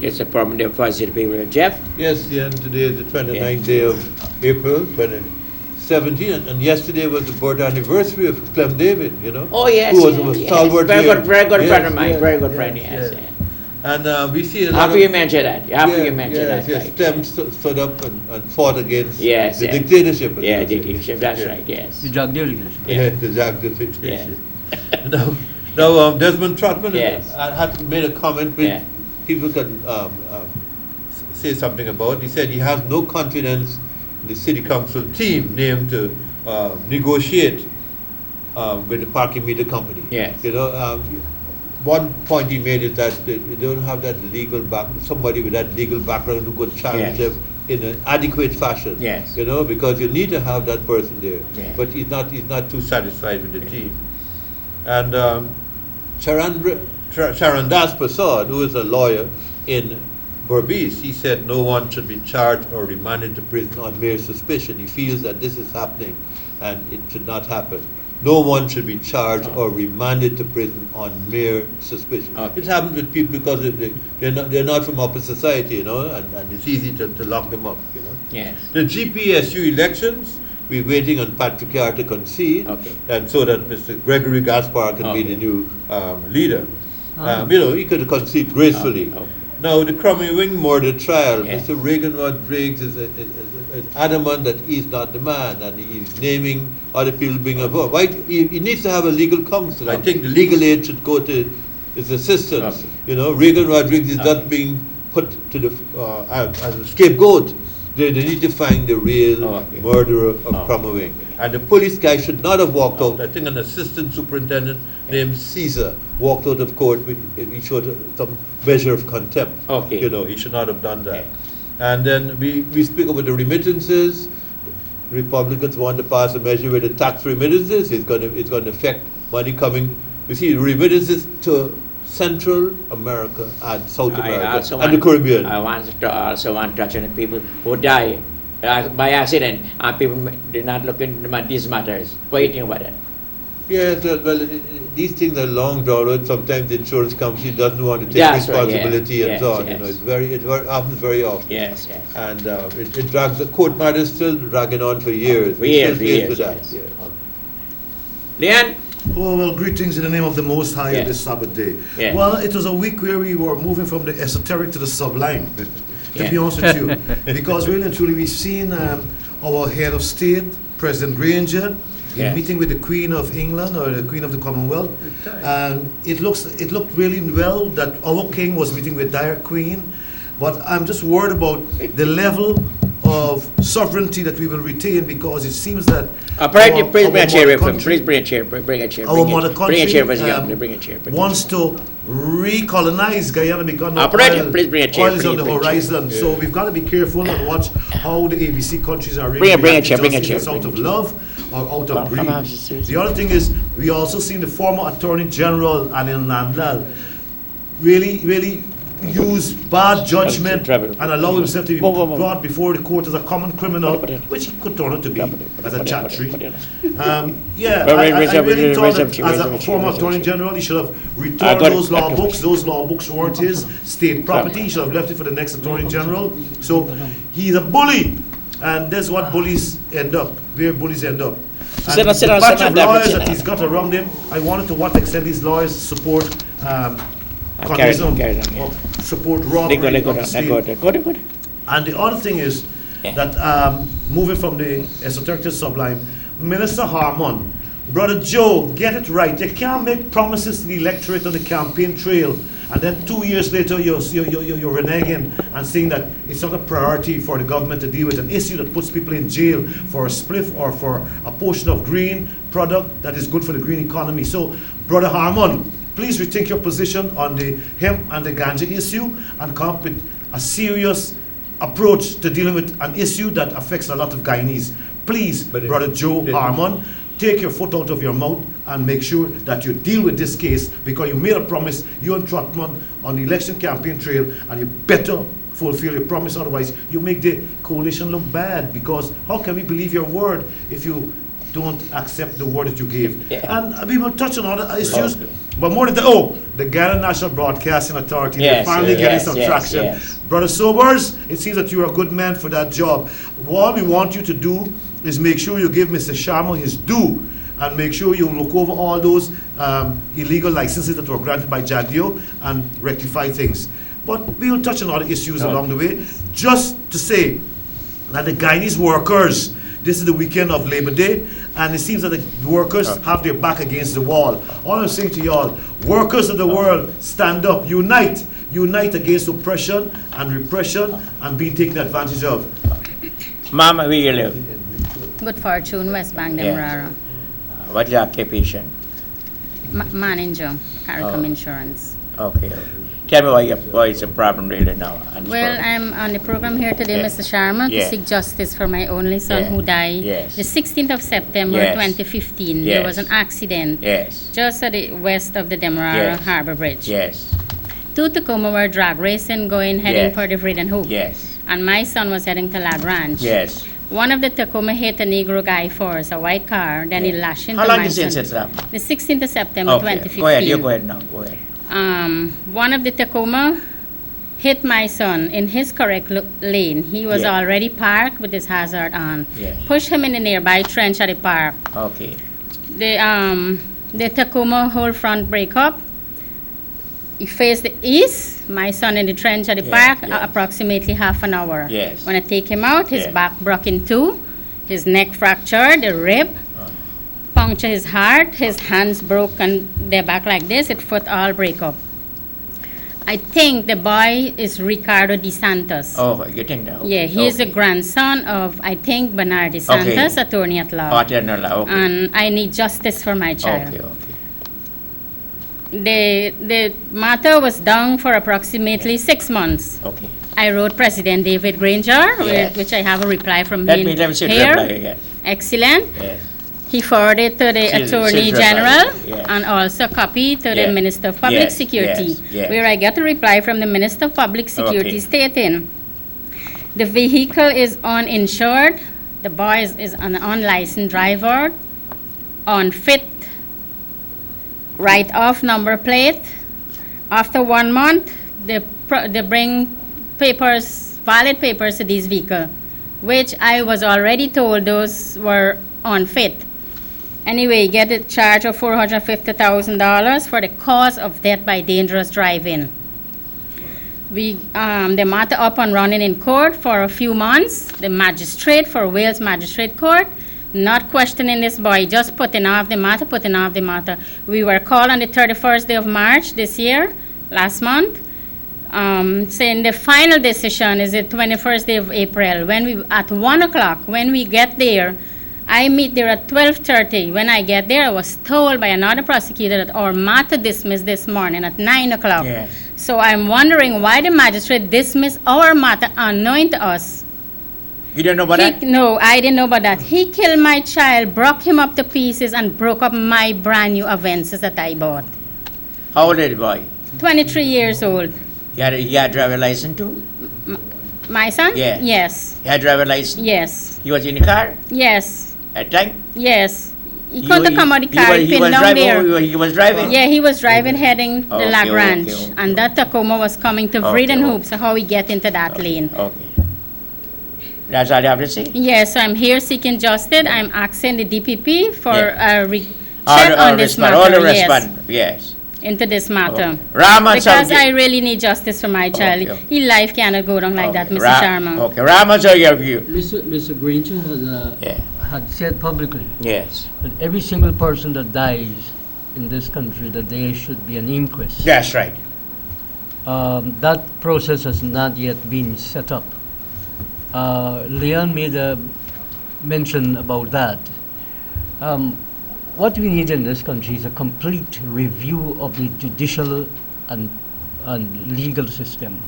It's a problem there for the people. Jeff? Yes, yeah, and today is the 29th day of April, 2017, and yesterday was the birth anniversary of Clem David, you know? Oh, yes. Who was a stalwart Very here. good, very good Yes, friend of mine. yes, Very good yes, friend, yes. yes. And we see a lot Happy you of... mentioned that. Happy you mentioned that. Yes, Right. Clem stood up and fought against Yes, the yes. dictatorship. Yeah, dictatorship, that's right, yes. The drug dealing. Yeah, the drug dictatorship. Yeah. Now, Desmond Trotman Yes. had made a comment which Yeah. people can say something about. He said he has no confidence in the city council team named to negotiate with the parking meter company. Yes. You know, one point he made is that they don't have that legal somebody with that legal background who could challenge Yes. them in an adequate fashion. Yes. You know, because you need to have that person there. Yeah. But he's not too satisfied with the team. And Sharon Das Prasad, who is a lawyer in Berbice, he said no one should be charged or remanded to prison on mere suspicion. He feels that this is happening and it should not happen. No one should be charged or remanded to prison on mere suspicion. Okay. It happens with people because they're not from upper society, you know, and it's easy to lock them up, you know. Yes. The GPSU elections, we're waiting on Patrick Carr to concede, Okay. and so that Mr. Gregory Gaspar can be the new leader. You know, he could concede gracefully. Okay. Now, the Crummy Wing murder trial, Yeah. Mr. Reagan Rodriguez is adamant that he's not the man, and he's naming other people being involved. Why? He needs to have a legal counsel. I think the legal aid should go to his assistants. Okay. You know, Reagan Rodriguez is not being put to the as a scapegoat. They need to find the real murderer of Crummy Wing. And the police guy should not have walked out. I think an assistant superintendent named Caesar walked out of court. He showed some measure of contempt. Okay. You know, he should not have done that. And then we speak about the remittances. Republicans want to pass a measure with the tax remittances. It's going to affect money coming. You see, remittances to Central America and South America and the Caribbean. I also want to touch on the people who die by accident, and people do not look into these matters. What do you think about that? Yes, well, these things are long drawn out. Sometimes the insurance company doesn't want to take responsibility and so on. You know, it happens very often. Yes, yes. And it drags. The court matter is still dragging on for years. For years, Yes. Leanne? Oh, well, greetings in the name of the Most High on this Sabbath day. Yeah. Well, it was a week where we were moving from the esoteric to the sublime, to be honest with you. Because really and truly, we've seen our head of state, President Granger, in meeting with the Queen of England or the Queen of the Commonwealth. And it looked really well that our king was meeting with their queen. But I'm just worried about the level of sovereignty that we will retain, because it seems that please bring a chair for him. Please bring a chair. Bring a chair. Our mother country bring a chair. wants to recolonize Guyana because please bring a chair. oil is on the horizon. So we've got to be careful and watch how the ABC countries are bring a chair. It's out of love or out of greed. The other thing is, we also seen the former Attorney General Anil Nandlal really use bad judgment and allow himself to be brought before the court as a common criminal, which he could turn out to be as a chatry. I really thought that as a former Attorney General, he should have returned those law books. Those law books weren't his state property. He should have left it for the next Attorney General. So he's a bully, and that's what bullies end up, where bullies end up. And the batch of lawyers that he's got around him, I wanted to what extent these lawyers support support robbery of the state. And the other thing is that moving from the esoteric to sublime, Minister Harmon, Brother Joe, get it right. You can't make promises to the electorate on the campaign trail and then 2 years later you're reneging and saying that it's not a priority for the government to deal with an issue that puts people in jail for a spliff or for a portion of green product that is good for the green economy. So, Brother Harmon, please rethink your position on the hemp and the ganja issue and come up with a serious approach to dealing with an issue that affects a lot of Guyanese. Please, Brother Joe Harmon, take your foot out of your mouth and make sure that you deal with this case, because you made a promise, you and Trotman, on the election campaign trail, and you better fulfill your promise, otherwise you make the coalition look bad, because how can we believe your word if you don't accept the word that you gave? And we will touch on other issues. But more than that, the Guyana National Broadcasting Authority, Yes, they're finally getting yes, some yes, traction. yes. Brother Sobers, it seems that you're a good man for that job. All we want you to do is make sure you give Mr. Sharma his due, and make sure you look over all those illegal licenses that were granted by Jagdio and rectify things. But we'll touch on other issues along the way. Just to say that the Guyanese workers, this is the weekend of Labor Day, and it seems that the workers have their back against the wall. All I'm saying to y'all, workers of the world, stand up, unite. Unite against oppression and repression and being taken advantage of. Mama, where you live? Good Fortune, West Bank, Demerara. What's your occupation? Manager, CARICOM Oh. Insurance. Okay. Tell me why it's a problem really now. Well, I'm on the program here today, Yeah. Mr. Sharma, Yeah. to seek justice for my only son Yeah. who died Yes. the 16th of September Yes. 2015. Yes. There was an accident Yes. just at the west of the Demerara Yes. Harbor Bridge. Yes. Two Tacoma were drag racing heading Yes. for the Vreeden Hoop. Yes. And my son was heading to Lad Ranch. Yes. One of the Tacoma hit a Negro guy first, a white car, then he lashed into How long my is son. it since that? The 16th of September Okay. 2015. Go ahead. You go ahead now. Go ahead. One of the Tacoma hit my son in his correct lane. He was Yeah. already parked with his hazard on. Yeah. Pushed him in the nearby trench at the park. Okay. The Tacoma whole front break up. He faced the east, my son in the trench at the Yeah, park, yes. approximately half an hour. Yes. When I take him out, his Yeah. back broke in two, his neck fractured, the rib, puncture his heart, his hands broke and they're back like this, his foot all break up. I think the boy is Ricardo DeSantos. Oh, you think that? Yeah, he is the grandson of, I think, Bernard DeSantos, attorney at law. Okay. And I need justice for my child. Okay. The matter was down for approximately 6 months. Okay. I wrote President David Granger, Yes. which I have a reply from Let him me see the here. reply again. Excellent. Yes. He forwarded to the She's Attorney reply, General yes. and also copy to the Yes. Minister of Public Yes, Security, yes, yes. where I got a reply from the Minister of Public Security Okay. stating, the vehicle is uninsured, the boy is an unlicensed driver, unfit, write-off number plate. After 1 month, they bring papers, valid papers to this vehicle, which I was already told those were unfit. Anyway, get a charge of $450,000 for the cause of death by dangerous driving. The matter up and running in court for a few months. The magistrate for Wales Magistrate Court, not questioning this boy, just putting off the matter. We were called on the 31st day of March this year, last month, saying the final decision is the 21st day of April. At 1 o'clock, when we get there, I meet there at 12:30. When I get there, I was told by another prosecutor that our matter dismissed this morning at 9 o'clock. Yes. So I'm wondering why the magistrate dismissed our matter unknowing to us. You don't know about that? No, I didn't know about that. He killed my child, broke him up to pieces, and broke up my brand new Avensis that I bought. How old is the boy? 23 years old. He had driver license too? My son? Yeah. Yes. He had driver license? Yes. He was in the car Yes. at time? Yes. He couldn't come out the car, he pinned was down driving, there. He was driving? Yeah, he was driving heading the Okay, Lag okay, Ranch, okay. and that Tacoma was coming to Okay, Vreeden okay. Hoop, so how we get into that lane. Okay. That's all you have to say? Yes, so I'm here seeking justice. I'm asking the DPP for Yeah. a check on this matter, all the yes, respond, yes. into this matter. Okay. Raman Because Saudi- I really need justice for my child. Okay, okay. His life cannot go down like that, Mr. Sharma. Okay, Raman, so your view. Mr. Granger Yeah. had said publicly Yes, that every single person that dies in this country, that there should be an inquest. that's right. That process has not yet been set up. Leon made a mention about that. What we need in this country is a complete review of the judicial and legal system.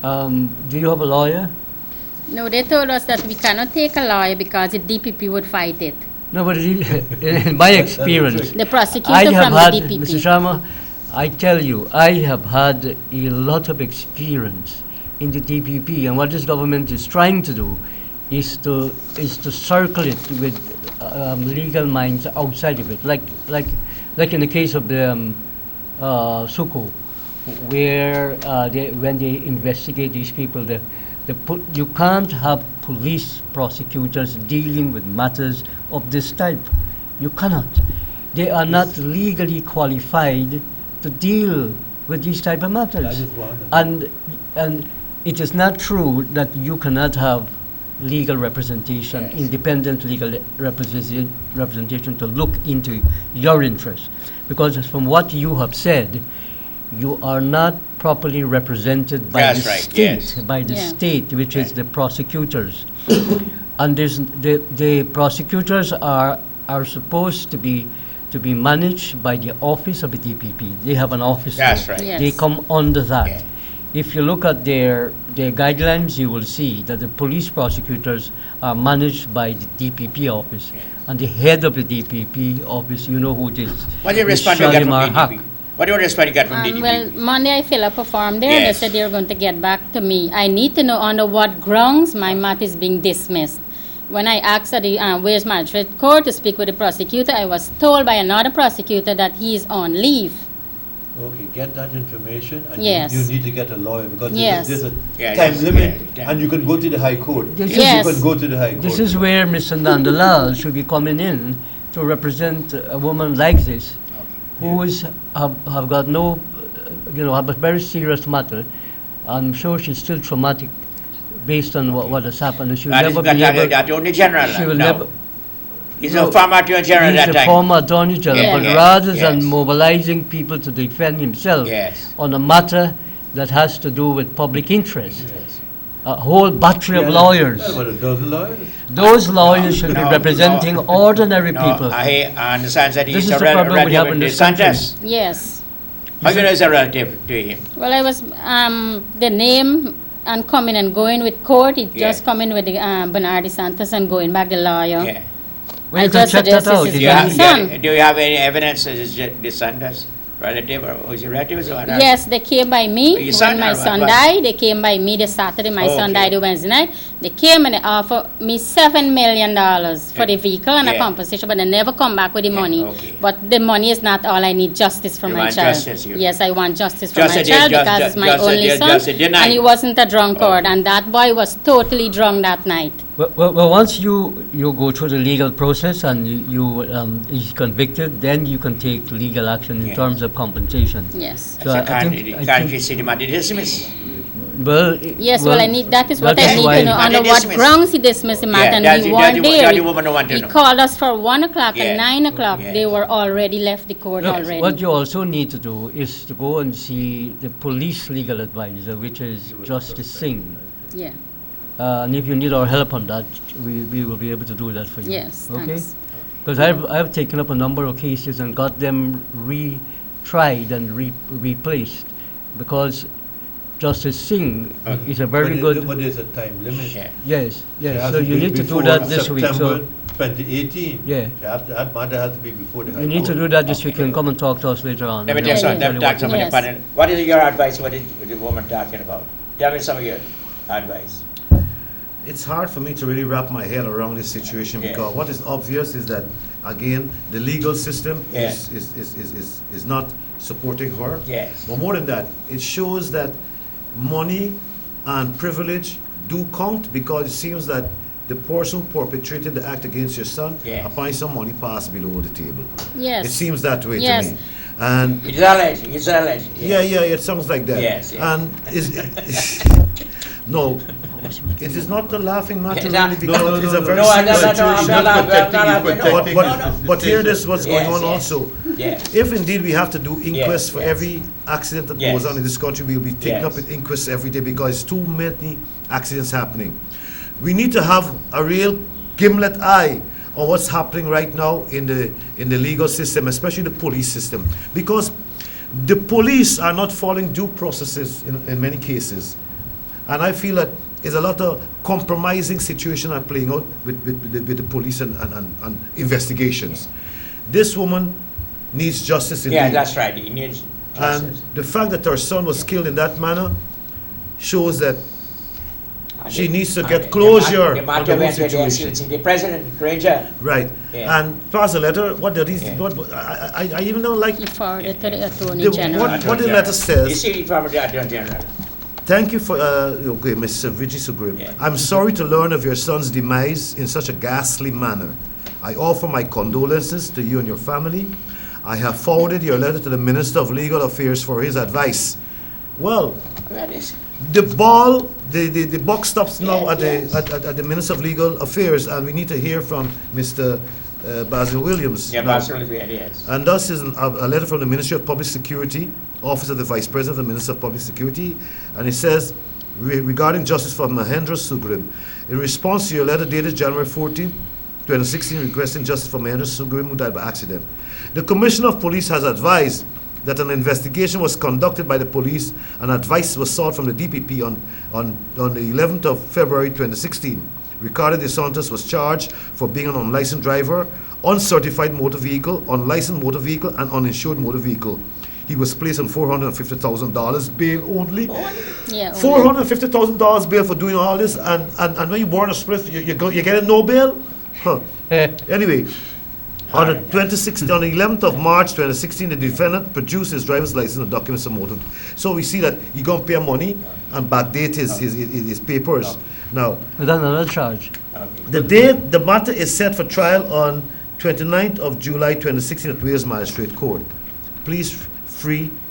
Do you have a lawyer? No, they told us that we cannot take a lawyer because the DPP would fight it. No, but in my experience, The prosecutor I have from had, the DPP. Mr. Sharma, I tell you, I have had a lot of experience in the DPP, and what this government is trying to do is to circle it with legal minds outside of it, like in the case of the Suku, where when they investigate these people, you can't have police prosecutors dealing with matters of this type. You cannot. They are not legally qualified to deal with these type of matters. That is one. And it is not true that you cannot have legal representation, independent legal representation to look into your interests. Because from what you have said, you are not properly represented by That's the right, state, yes. by the Yeah. state, which is the prosecutors. And the prosecutors are supposed to be managed by the office of the DPP. They have an office. That's there. right. Yes. They come under that. Yeah. If you look at their guidelines, you will see that the police prosecutors are managed by the DPP office. Yeah. And the head of the DPP office, you know who it is. What do you is respond you get from Shalimar Haq. DDP? What do you respond you get from DDP? Well, Monday I fill up a form there. Yes. They said they were going to get back to me. I need to know under what grounds my matter is being dismissed. When I asked at the Wales Magistrate Court to speak with the prosecutor, I was told by another prosecutor that he is on leave. Okay, get that information, and Yes. you need to get a lawyer, because Yes. there's a Yeah, time yes, limit, yeah. and you can go to the High Court. This is- Yes. You can go to the High Court. This is where Mr. Nandalal should be coming in to represent a woman like this, who have got no, have a very serious matter. I'm sure she's still traumatic based on what has happened. And she'll That is never be able. the Attorney General. She will no. never. He's No, a former Attorney General He's at that the time. former Attorney General, Yeah. but Yes, rather yes. than mobilizing people to defend himself Yes. on a matter that has to do with public interest, a whole battery of lawyers. What, a dozen lawyers? Those lawyers should be no, representing ordinary No, people. I understand that This he's is a the problem we relative have in of this country. DeSantis. Yes. How you know he's a relative to him? Well, I was the name and coming and going with court. It Yeah. just coming with the Bernard DeSantis and going back the lawyer. Yeah. Well, I you can just check that suggest out. this is You Do you, can- grandson. do you have any evidence that it's DeSantis relative or is he relative or not? Yes, they came by me Your son when my or son what? died. They came by me the Saturday. My Oh, son okay. died the Wednesday night. They came and they offered me $7 million for the vehicle and a Yeah. compensation, but they never come back with the Yeah, money. okay. But the money is not all. I need justice for You my want child. justice, you- Yes, I want justice for Just my a deal, child just- because just- it's my just a only deal, son, just a denial. and he wasn't a drunkard, Okay. and that boy was totally drunk that night. Well, once you go through the legal process and he's convicted, then you can take legal action in Yeah. terms of compensation. Yes. So I think- I can't think- see the matter dismissed. Well, Yes, well, I need, that is what that I is need why- to know, But under they what dismiss. grounds he dismissed the matter, and that's we the- weren't that's the- there. that's the woman I want to He know. called us for 1 o'clock Yeah. and 9 o'clock, Yeah. they were already left the court Look, already. what you also need to do is to go and see the police legal advisor, which is Justice Singh. Yeah, And if you need our help on that, we will be able to do that for you. yes, Okay? thanks. Because I've taken up a number of cases and got them retried and replaced because Justice Singh is a very good. But there's a time limit. Yeah. Yes, It has yes. So to you be need to do before that this week. September So 2018. Yeah. That matter has to be before the High you need to Court. do that this week and come and talk to us later on. Let me and tell you then something. we'll Let me tell talk you to what- somebody. Yes. What is your advice? What is the woman talking about? Tell me some of your advice. It's hard for me to really wrap my head around this situation Yeah. because what is obvious is that, again, the legal system Yeah. is not supporting her. Yes. But more than that, it shows that money and privilege do count because it seems that the person who perpetrated the act against your son Yeah. applying some money passed below the table. Yes. It seems that way Yes. to me. And It's alleged. It's alleged. yeah, it sounds like that. Yes, yes. And no, it is not a laughing matter Yeah, really no, because it's a very No, I'm serious not, situation. I'm not laughing. I'm not laughing. But, No, no. but here this what's going Yes, on yes. also. Yes. If indeed we have to do inquests for yes. every accident that Yes. goes on in this country, we'll be taking Yes. up with inquests every day because it's too many accidents happening. We need to have a real gimlet eye on what's happening right now in the legal system, especially the police system, because the police are not following due processes in many cases. And I feel that there's a lot of compromising situation are playing out with the police and investigations. This woman needs justice indeed. Yeah, that's right. He needs And justice. the fact that her son was killed in that manner shows that She needs to get closure The on matter the whole went to the situation. excellency, the president, Granger. Right. Yeah. And pass the letter. What did he? Yeah. What I even don't like. He forwarded to the Attorney The- General. what the letter You says. see it from the Attorney General. Thank you for, okay, Mr. Vijay Sugrim. Yeah. I'm sorry to learn of your son's demise in such a ghastly manner. I offer my condolences to you and your family. I have forwarded your letter to the Minister of Legal Affairs for his advice. Well, Where is it? the ball, the buck stops now Yes, at the Minister of Legal Affairs, and we need to hear from Mr. Basil Williams. Yeah, now. Barcelona, yes. And thus is a letter from the Ministry of Public Security, Office of the Vice President of the Minister of Public Security, and it says, regarding justice for Mahendra Sugrim, in response to your letter dated January 14, 2016, requesting justice for Mahendra Sugrim, who died by accident, the Commissioner of Police has advised that an investigation was conducted by the police and advice was sought from the DPP on the 11th of February 2016. Ricardo De Santos was charged for being an unlicensed driver, uncertified motor vehicle, unlicensed motor vehicle, and uninsured motor vehicle. He was placed on $450,000 bail only. Yeah, only. $450,000 bail for doing all this, and when you born a split, you get a no bail? Huh. Anyway, on the 11th of March 2016, the defendant produced his driver's license and documents of motor. So we see that he gonna pay money and backdate his papers. Now, With another charge. the date, the matter is set for trial on 29th of July 2016 at Wales Magistrate Court. Please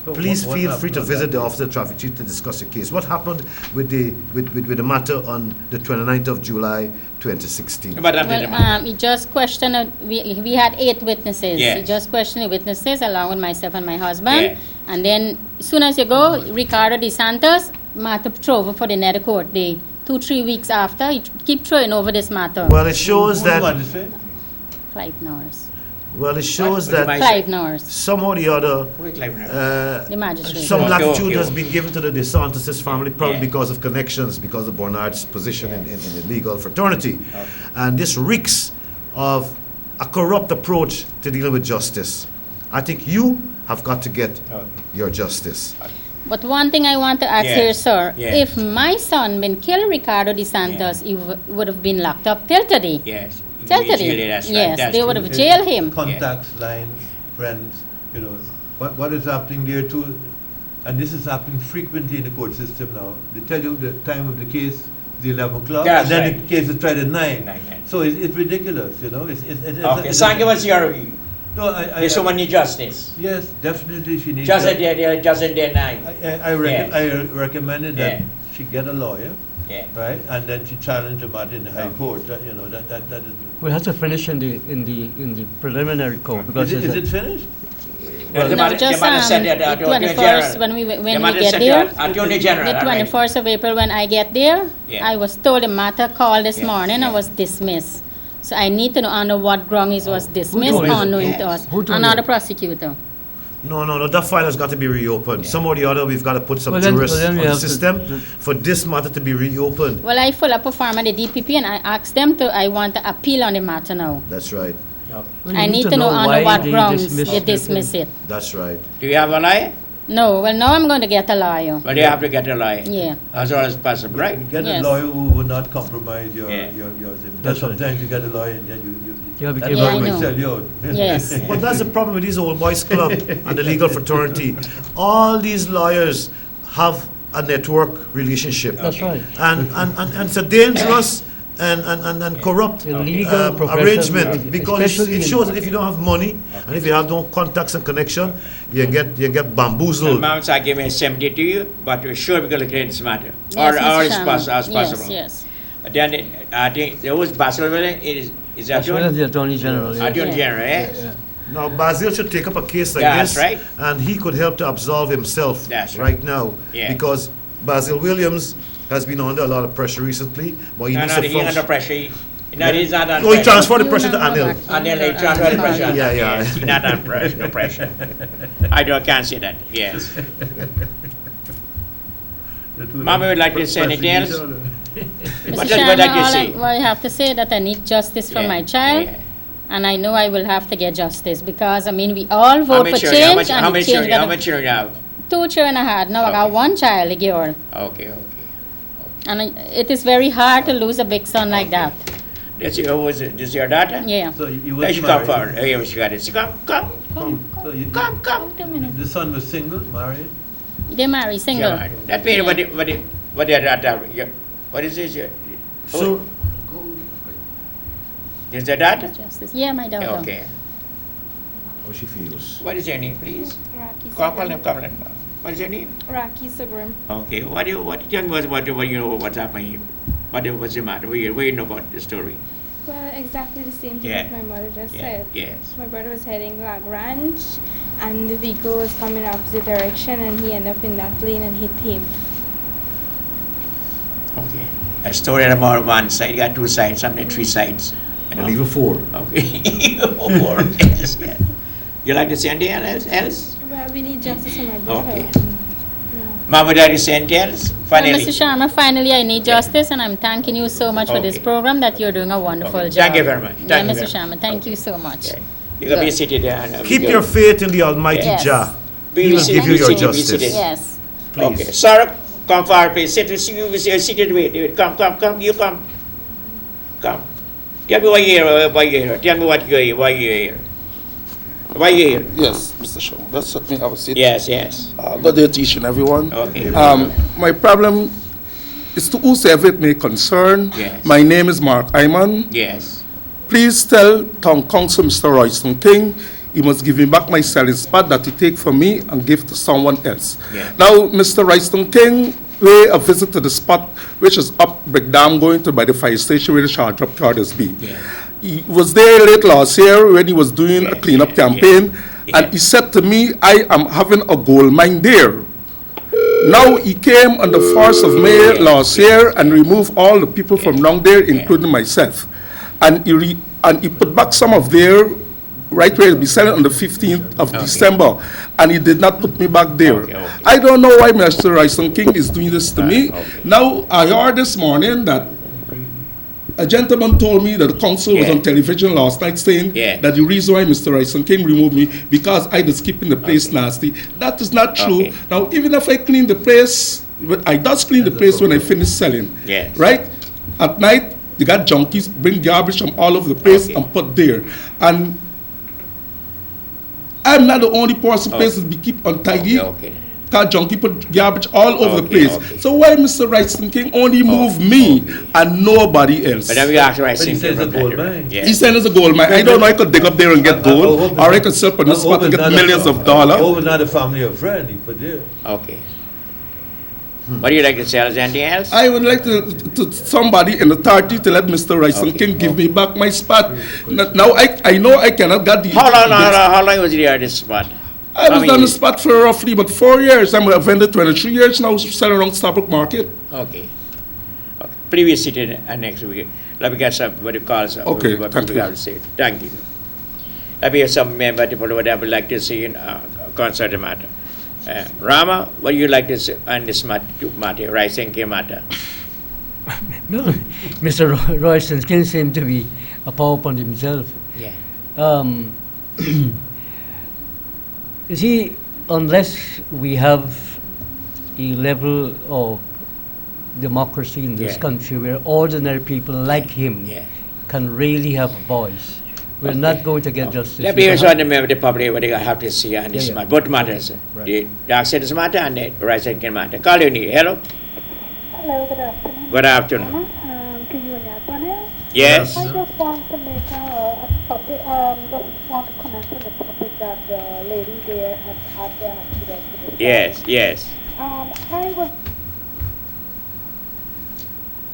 what feel free happened to on visit that the day? Office of Traffic Chief to discuss the case. What happened with the matter on the 29th of July 2016? But that didn't matter. Well, he just questioned, we had 8 witnesses. Yes. He just questioned the witnesses along with myself and my husband. Yeah. And then, as soon as you go, Ricardo De Santos, matter throw over for the net court day. 2-3 weeks after, he keep throwing over this matter. Well, it shows Who do you that. want to say? Clive Norris. Well, it shows What? that Clive Norris, somehow or the other, Wait, like that. the magistrate. some Okay, latitude okay. has been given to the De Santos family, probably Yeah. because of connections, because of Bernard's position in the legal fraternity. And this reeks of a corrupt approach to dealing with justice. I think you have got to get Okay. your justice. But one thing I want to ask Yeah. here, sir. Yeah. If my son been killed Ricardo De Santos, he would have been locked up till today. Yes. Till Immediately, today. that's right. Yes, That's they true. would have jailed him. Contacts, lines, friends, you know. What is happening there too, and this is happening frequently in the court system now. They tell you the time of the case is 11 o'clock, That's and then right. the case is tried at 9. 9. So it's ridiculous, you know. Okay, Sanke, what's your view? No, This woman needs justice. yes, definitely she needs. Just that. just in their night. I recommended that Yeah. she get a lawyer, Yeah. right, and then she challenge the matter in the High Court. That, you know that is. We have to finish in the preliminary court because Is there's it a- finished? The No, mother- just the mother said that the to Attorney 21st, General. when we The mother get said there, to Attorney General. the all right. 21st of April when I get there, Yeah. I was told the matter called this Yeah, morning yeah. and was dismissed. So I need to know under what ground it was dismissed, told you? unknown to us. Who told Another you? prosecutor. No, that file has got to be reopened. Some or the other, we've got to put some Well, then- jurists well, then we on the have to- system for this matter to be reopened. Well, I full up a form at the DPP and I asked them I want to appeal on the matter now. That's right. Okay. Well, I you need to know under why what they grounds dismissed they the dismiss thing. it. That's right. Do you have a lawyer? No, well now I'm going to get a lawyer. Well, you have to get a lawyer. Yeah. As soon as possible, right? Get Yes. a lawyer who will not compromise your Yeah. thing. Because That's right. sometimes you get a lawyer and then You have to that give Yeah, lawyer I might know. sell you out. Yes. But that's the problem with these old boys club and the legal fraternity. All these lawyers have a network relationship. That's right. And it's a dangerous and corrupt Illegal profession, arrangement because especially it in- shows that if you don't have money and if you have no contacts and connection, you get bamboozled. Amounts I give me 70 to you, but we're sure we're going to clear this matter. Yes, Or Mr. as Chairman. possible. Yes, yes. Then I think there was Basil is As well as the Attorney General. yeah. Attorney Yeah. General, yes? Yeah. Now Basil should take up a case like That's this, right. and he could help to absolve himself That's right. now, Yeah. because Basil Williams has been under a lot of pressure recently, but he No, needs no, to he's under function. pressure. He's not under Oh, he pressure. transferred the You pressure to remember Anil. back- Anil, he transferred the pressure. Yeah, yeah. Yes, he's not under pressure, no pressure. Can't say that, yes. Mama would like to say anything else? Mr. What Chairman, did you all say? I have to say that I need justice for Yeah, my child, yeah. and I know I will have to get justice because I mean we all How vote for many change, children? and How the many change children? How gotta- many children you have? 2 children I had. Now I got Okay. 1 child, a girl. Okay. And it is very hard to lose a big son like that. This is your daughter? Yeah. So you Let was she come married? forward. Here she got it. Come. So you, Come. Wait a minute. the son was single, married? They marry single. Yeah, that means what your daughter? What is this? So, Is your daughter? Justice. Yeah, my daughter. Okay. how she feels. What is your name, please? Rocky Call Sabrim. them. Come. What is your name? Rocky Sabrim. Okay. What tell me what you know what's happening? What's the matter? What you know about the story? Well, exactly the same thing Yeah. that my mother just Yeah. said. Yes. My brother was heading Lagrange, and the vehicle was coming opposite direction, and he ended up in that lane and hit him. Okay. A story about one side. You got two sides. Something three sides. You know? And even 4. Okay. Or yes. Yeah. You like to say anything else? Well, we need justice for my brother. Okay. Yeah. Mama, Daddy, say anything else? Well, Finally. Mr. Sharma, finally I need justice, and I'm thanking you so much for this Okay. program that you're doing a wonderful Okay. job. Thank you very much. Yeah, Thank you Mr. very Sharma, much. thank you Okay. so much. Okay. You can be Good. seated there. And Keep your faith in the Almighty Yes. Jah. Be He will seated, give you be your seated, be justice. seated. Yes. Please. Okay. Sarah, come forward, please. Sit. You seated. Wait. Come. You come. Come. Tell me why you're here. Tell me what you're here. Why you're here. Why you're here. Yes, Mr. Shaw. Let's let me have a seat. Yes. Good day to each and everyone. Okay. My problem is to whosoever it may concern. Yes. My name is Mark Iman. Yes. Please tell Town Council Mr. Royston King he must give me back my selling spot that he take from me and give to someone else. Yeah. Now, Mr. Royston King, pay a visit to the spot which is up Brick Dam going to by the fire station where the charge up charters be. Yeah. He was there late last year when he was doing a Yes, cleanup yeah, campaign, yeah. and he said to me, I am having a gold mine there. Now he came on the 1st of May last year and removed all the people from down there, including myself. And he put back some of there right where he'll be selling on the 15th of December, and he did not put me back there. Okay. I don't know why Mr. Ryson King is doing this to me. Okay. Now, I heard this morning that a gentleman told me that the council was Yeah. on television last night saying Yeah. that the reason why Mr. Ryson King removed me because I was keeping the place nasty. That is not true. Okay. Now, even if I clean the place, I just clean the place when I finish selling. Yes. Right? At night, they got junkies bring garbage from all over the place Okay. and put there. And I'm not the only person Okay. places be keep untidy. Okay. That junkie put garbage all over the Okay, place. okay. So why Mr. Ryson King only move me and nobody else? But then we have to write But he something says from a gold that. mine. Yeah. He said it's a gold mine. I don't know, I could dig up there and get gold, hope or I it's could sell on not- this spot and get not a- millions of I dollars. hope it's not a family or friend he put there. Okay. What do you like to say? Is there anything else? I would like to somebody in authority to let Mr. Ryson Okay, King give me back my spot. Now I know I cannot get the. How long was you there at this spot? I How was many on the years? spot for roughly about 4 years. I'm a vendor 23 years now, selling around Starbuck Market. Okay. Previous seated next week. Let me get some what it calls. Okay, what thank people you. have to say. Thank you. Let me hear some member people what I would like to see in concert matter. Rama, what do you like to say on this matter, Rising King matter? Mr. Royston King seemed to be a power upon himself. Yeah. You see, unless we have a level of democracy in this Yeah. country where ordinary people like him Yeah. can really have a voice, we're not going to get justice. Let We me hear can some of the member of the public what they have to say on this Yeah, yeah. matter. Both matters. Right. The accidents matter and the Rising King matter. Call you need. Hello. Hello, good afternoon. Good afternoon. To you and your panel. Yes. I just want to make a topic, just want to comment on the topic that the lady there had the accident. with the Yes. I was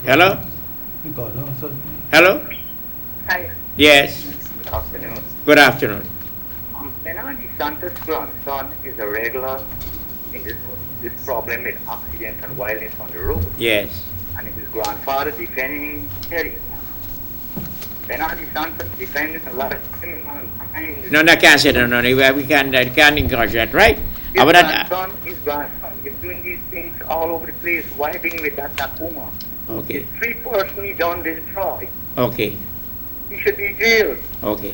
Hello. He gone now, so Hello. Hi, Yes. good afternoon. Good afternoon. Benadi Santos' grandson is a regular in this problem with accidents and violence on the road. Yes. And his grandfather defending Terry. Benadi Santos defending a lot of criminal and crime. No, can't say no. We can't encourage that, right? His But his grandson is doing these things all over the place, wiping with that Takuma. okay. 3 personally done destroyed. Okay. He should be jailed. Okay.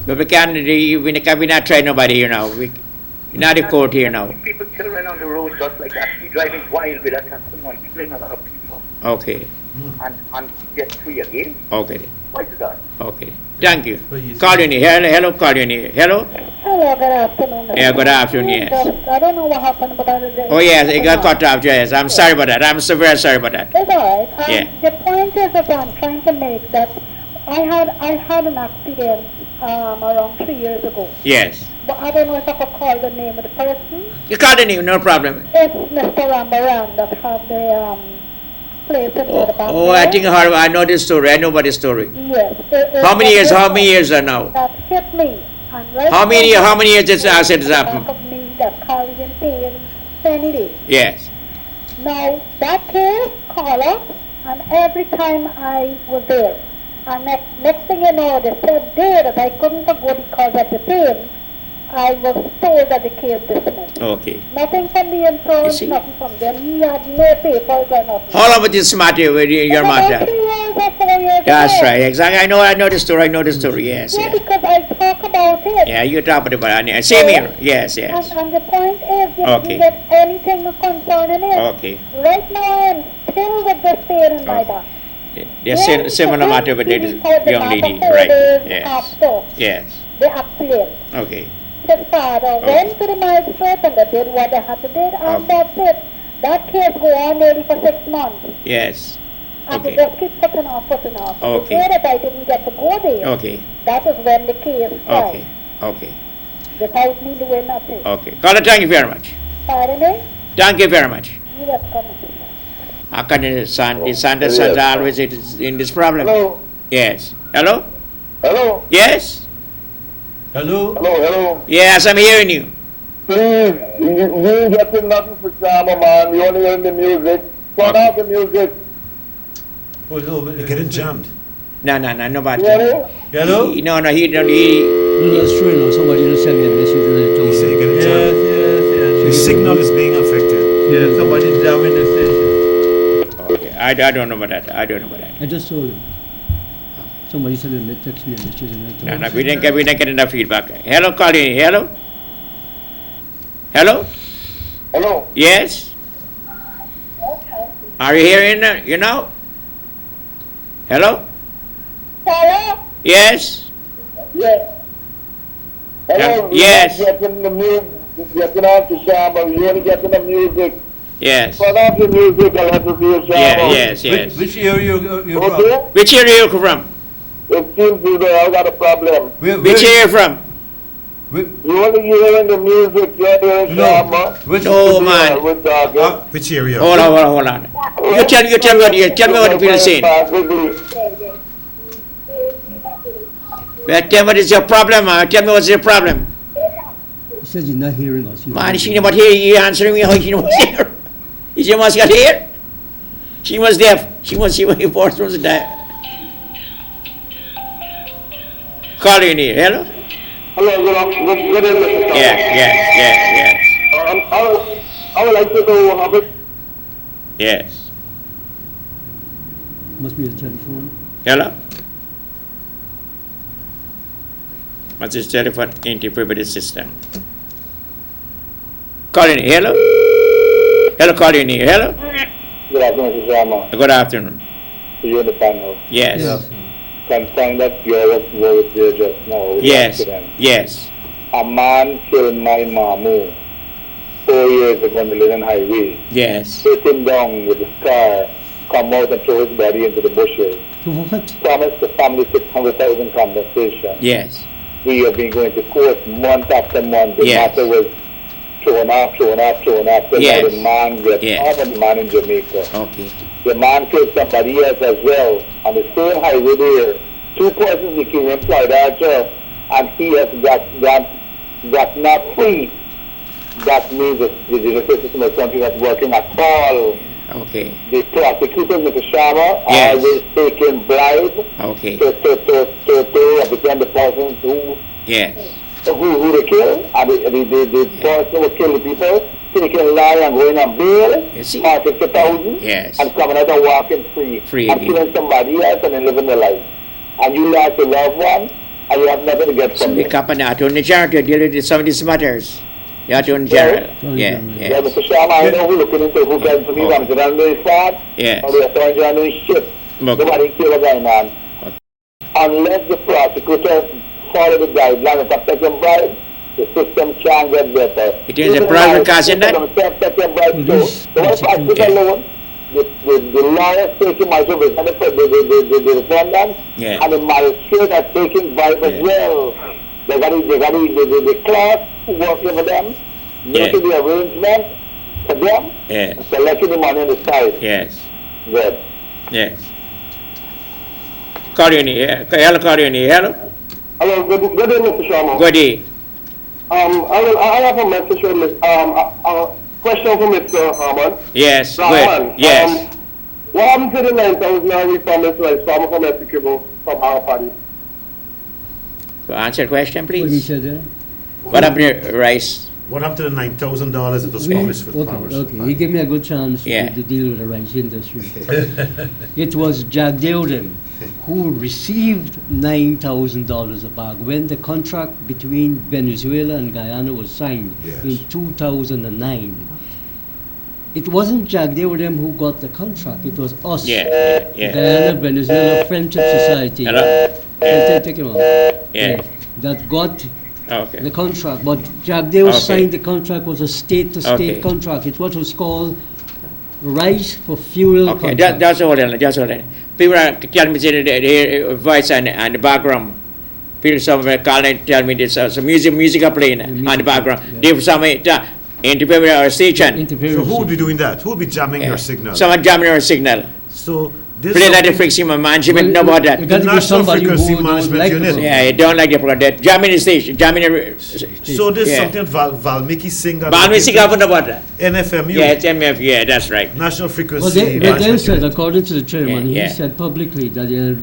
But we not try nobody, Not the court here now. People, children on the road just like that. He driving wild with that and someone killing a lot of people. Okay. And get free again. Okay. Why is that? Okay. Thank you. Call you here. Hello, call you here. Hello? Hello, good afternoon. Yeah, good afternoon, yes. I don't know what happened, but Oh, yes, it got cut off, yes. I'm sorry about that. I'm so very sorry about that. It's all right. Yeah. The point is that I'm trying to make that I had an accident around 3 years ago. Yes. But I don't know if I could call the name of the person. You call the name, no problem. It's Mr. Rambaran that have the place in the back. Oh, I think I know this story. I know about this story. Yes. How many years are now? That hit me. And right How many years this accident has happened? back of me that carrying pain many days. Yes. Now, that case call up, and every time I was there, and next thing you know, they said there that I couldn't go because of the pain, I was told that the case dismissed. Okay. Nothing from the insurance, see? nothing from them. He had no papers or nothing. How long was this matter with your About mother? 3 years or 4 years That's ago. right, exactly. I know the story. I know the story. Yes, Yeah, yes. because I talk about it. Yeah, you talk about it. Same here. Yes, yes. And the point is, you Okay. can get anything concerning it. Okay. Right now, I am still with the pain in my back. There's similar matter with this young lady, right? Yes. After Yes. the accident, Okay. his father went to the magistrate and they did what they had to do, and that's it. That case go on nearly for 6 months. Yes. And Okay. they just keep putting off. Okay. The day that I didn't get to go there, Okay. that is when the case started, Okay. Okay. without me doing nothing. Okay. Caller, thank you very much. Pardon me? Thank you very much. You was coming. How can the sons are always in this problem? Hello? Yes. Hello? Hello? Yes? Hello? Hello? Yes, I'm hearing you. Please, you ain't getting nothing for Shama, man. You only hearing the music. Turn off the music. You're getting jammed. No, nobody. You hear me? Hello? No, he don't. No, that's true. No, somebody just sent me a message and I told You say me. you're getting Yes, jammed. yes, The yes. signal is being affected. Yeah, somebody's jamming the station. Okay. I don't know about that. I don't know about that. I just told him. Somebody sent me text me a message and I told No, him. no, we didn't get enough feedback. Hello, calling. Hello? Hello? Hello? Yes? Are you hearing, you know? Hello? Hello? Yes? Yes. Hello? Yes. You're getting the music. Getting off the Shama. You only getting the music. Yes. Turn off the music. I'll have to be a Shama. Yeah, yes. Which area you're from? Okay? Which area you come from? It seems to be I got a problem. Which area you from? You only hearing the music. You're hearing Shama. Which No, man. With talking. Which area? Hold on. You tell me what people are saying. Well, tell me what is your problem, man. Tell me what's your problem. He says he's not hearing us. Man, she not here. You answering me how she was here. She must get here. She was deaf. She was deaf. Call in here. Hello? Hello, good evening. Yes. I would like to know how much. Yes. Must be a telephone. Hello? What's this telephone interfere with the system? Call in here. Hello? Hello, call in here. Hello? Good afternoon, Mr. Sharma. Good afternoon. To you in the panel. Yes. Concern that you were there just now. With Yes. the accident. Yes. A man killed my mamu 4 years ago on the Linen Highway. Yes. Hit him down with his car, come out and throw his body into the bushes. What? Promised the family 600,000 compensation. Yes. We have been going to court month after month. The Yes. matter was thrown off. So Yes. now the man gets Yes. off and the man in Jamaica. Okay. The man killed somebody else as well on the same highway there. 2 persons became employed after, and he has got not free. That means that the justice system of the country is not working at all. Okay. The prosecutors, Mr. Sharma, Yes. are always taking bribes Okay. to defend the persons who Yes. they kill, and the person who kill the people, taking lie and going on bail, You see? 50,000, Yes. and coming out and walking free, Free and again. killing somebody else and then living their life. And you lost a loved one, and you have nothing to get So from the it. company, to the charity, deal with some of these matters. The Attorney General. Attorney Yeah, General. Yeah, yes. Mr. Sharma, I know who looking into who can to me, Okay. Mr. General is fat, Yes. or the Attorney General is shit. Okay. Nobody care what's going on. Unless the prosecutor follow the guidelines of taking bribe, the system can get better. It is a private case, isn't it? Taking bribe too. Police The one prosecutor prosecutor. alone, the lawyers taking my service, and the defendant, Yeah. and the magistrate are taking bribe as Yeah. well. They got the clerk who working for them, making the arrangement for them, Yes. and collecting the money on the side. Yes. Good. Yes. Cardioni, hello, Cardioni, hello. Hello, good day, Mr. Sharma. Good day. I have a message for a question for Mr. Harmon. Yes, Rahman, good. Yes. What happened to the 9,000 we promised rice farmer from Essequibo from our party? To answer the question, What he please. said there? What happened to rice? What happened to the $9,000 it was promised for farmers? Okay, he gave me a good chance Yeah. to deal with the rice industry. It was Jack Deodem who received $9,000 a bag when the contract between Venezuela and Guyana was signed Yes. in 2009. It wasn't Jack Deodem who got the contract, it was us. Yeah, yeah. Guyana Venezuela Friendship Society. Hello? Take him on. Yeah. That got Okay. the contract, but Jack Dew Okay. signed the contract was a state-to-state Okay. contract. It's what was called rice for fuel Okay, contract. that's all then, that's all then. People are telling me the voice and the background. People some call and tell me this some music are playing on the background. yeah. They some interfere with our station. So Interference. who would be doing that? Who would be jamming Yeah. your signal? Someone jamming our signal. So this Play like the something- frequency management know about You that. got to be National somebody who Frequency don't Management like the Unit. program. Yeah, I don't like the program. That jamming the station, jamming the So this Yeah. something Valmiki Singh got Balmisi governor about that. NFMU, Yeah, it's MF, yeah, that's right. National Well, Frequency they Management said, Unit. according to the chairman, Yeah, yeah. he said publicly that they are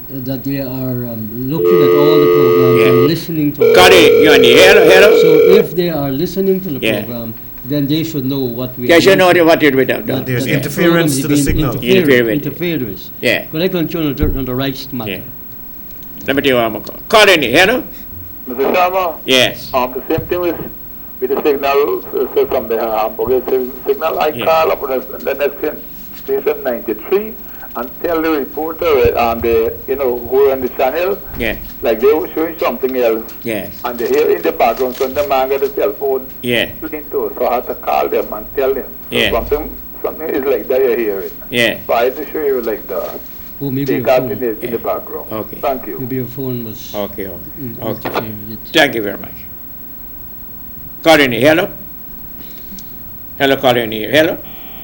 looking at all the programs Yeah. and listening to all. Cardi, you on the hello, hello? So if they are listening to the Yeah. program, then they should know what we. Yeah, are you know doing. what to do with that. That- There's that the interference program to the is being signal. Interfered with. Yeah. But I control on the rights matter. Yeah. Let me tell you one more call. Call in here, hello? Mr. Sharma, Yes. the same thing with the signal from the Hamburg signal. I Yeah. call up on the next station 93 and tell the reporter who are on the channel, Yeah. like they were showing something else. Yes. And they hear in the background, so the man got the cell phone. Yeah. So I had to call them and tell them. So Yeah. something is like that you hear it. Yeah. So I had to show you like the Oh, maybe take your out in phone. the background. Okay. Thank you. Maybe your phone was. Okay, okay. Okay. interfering with it. Thank you very much. Call in here, hello? Hello, call in here. Hello?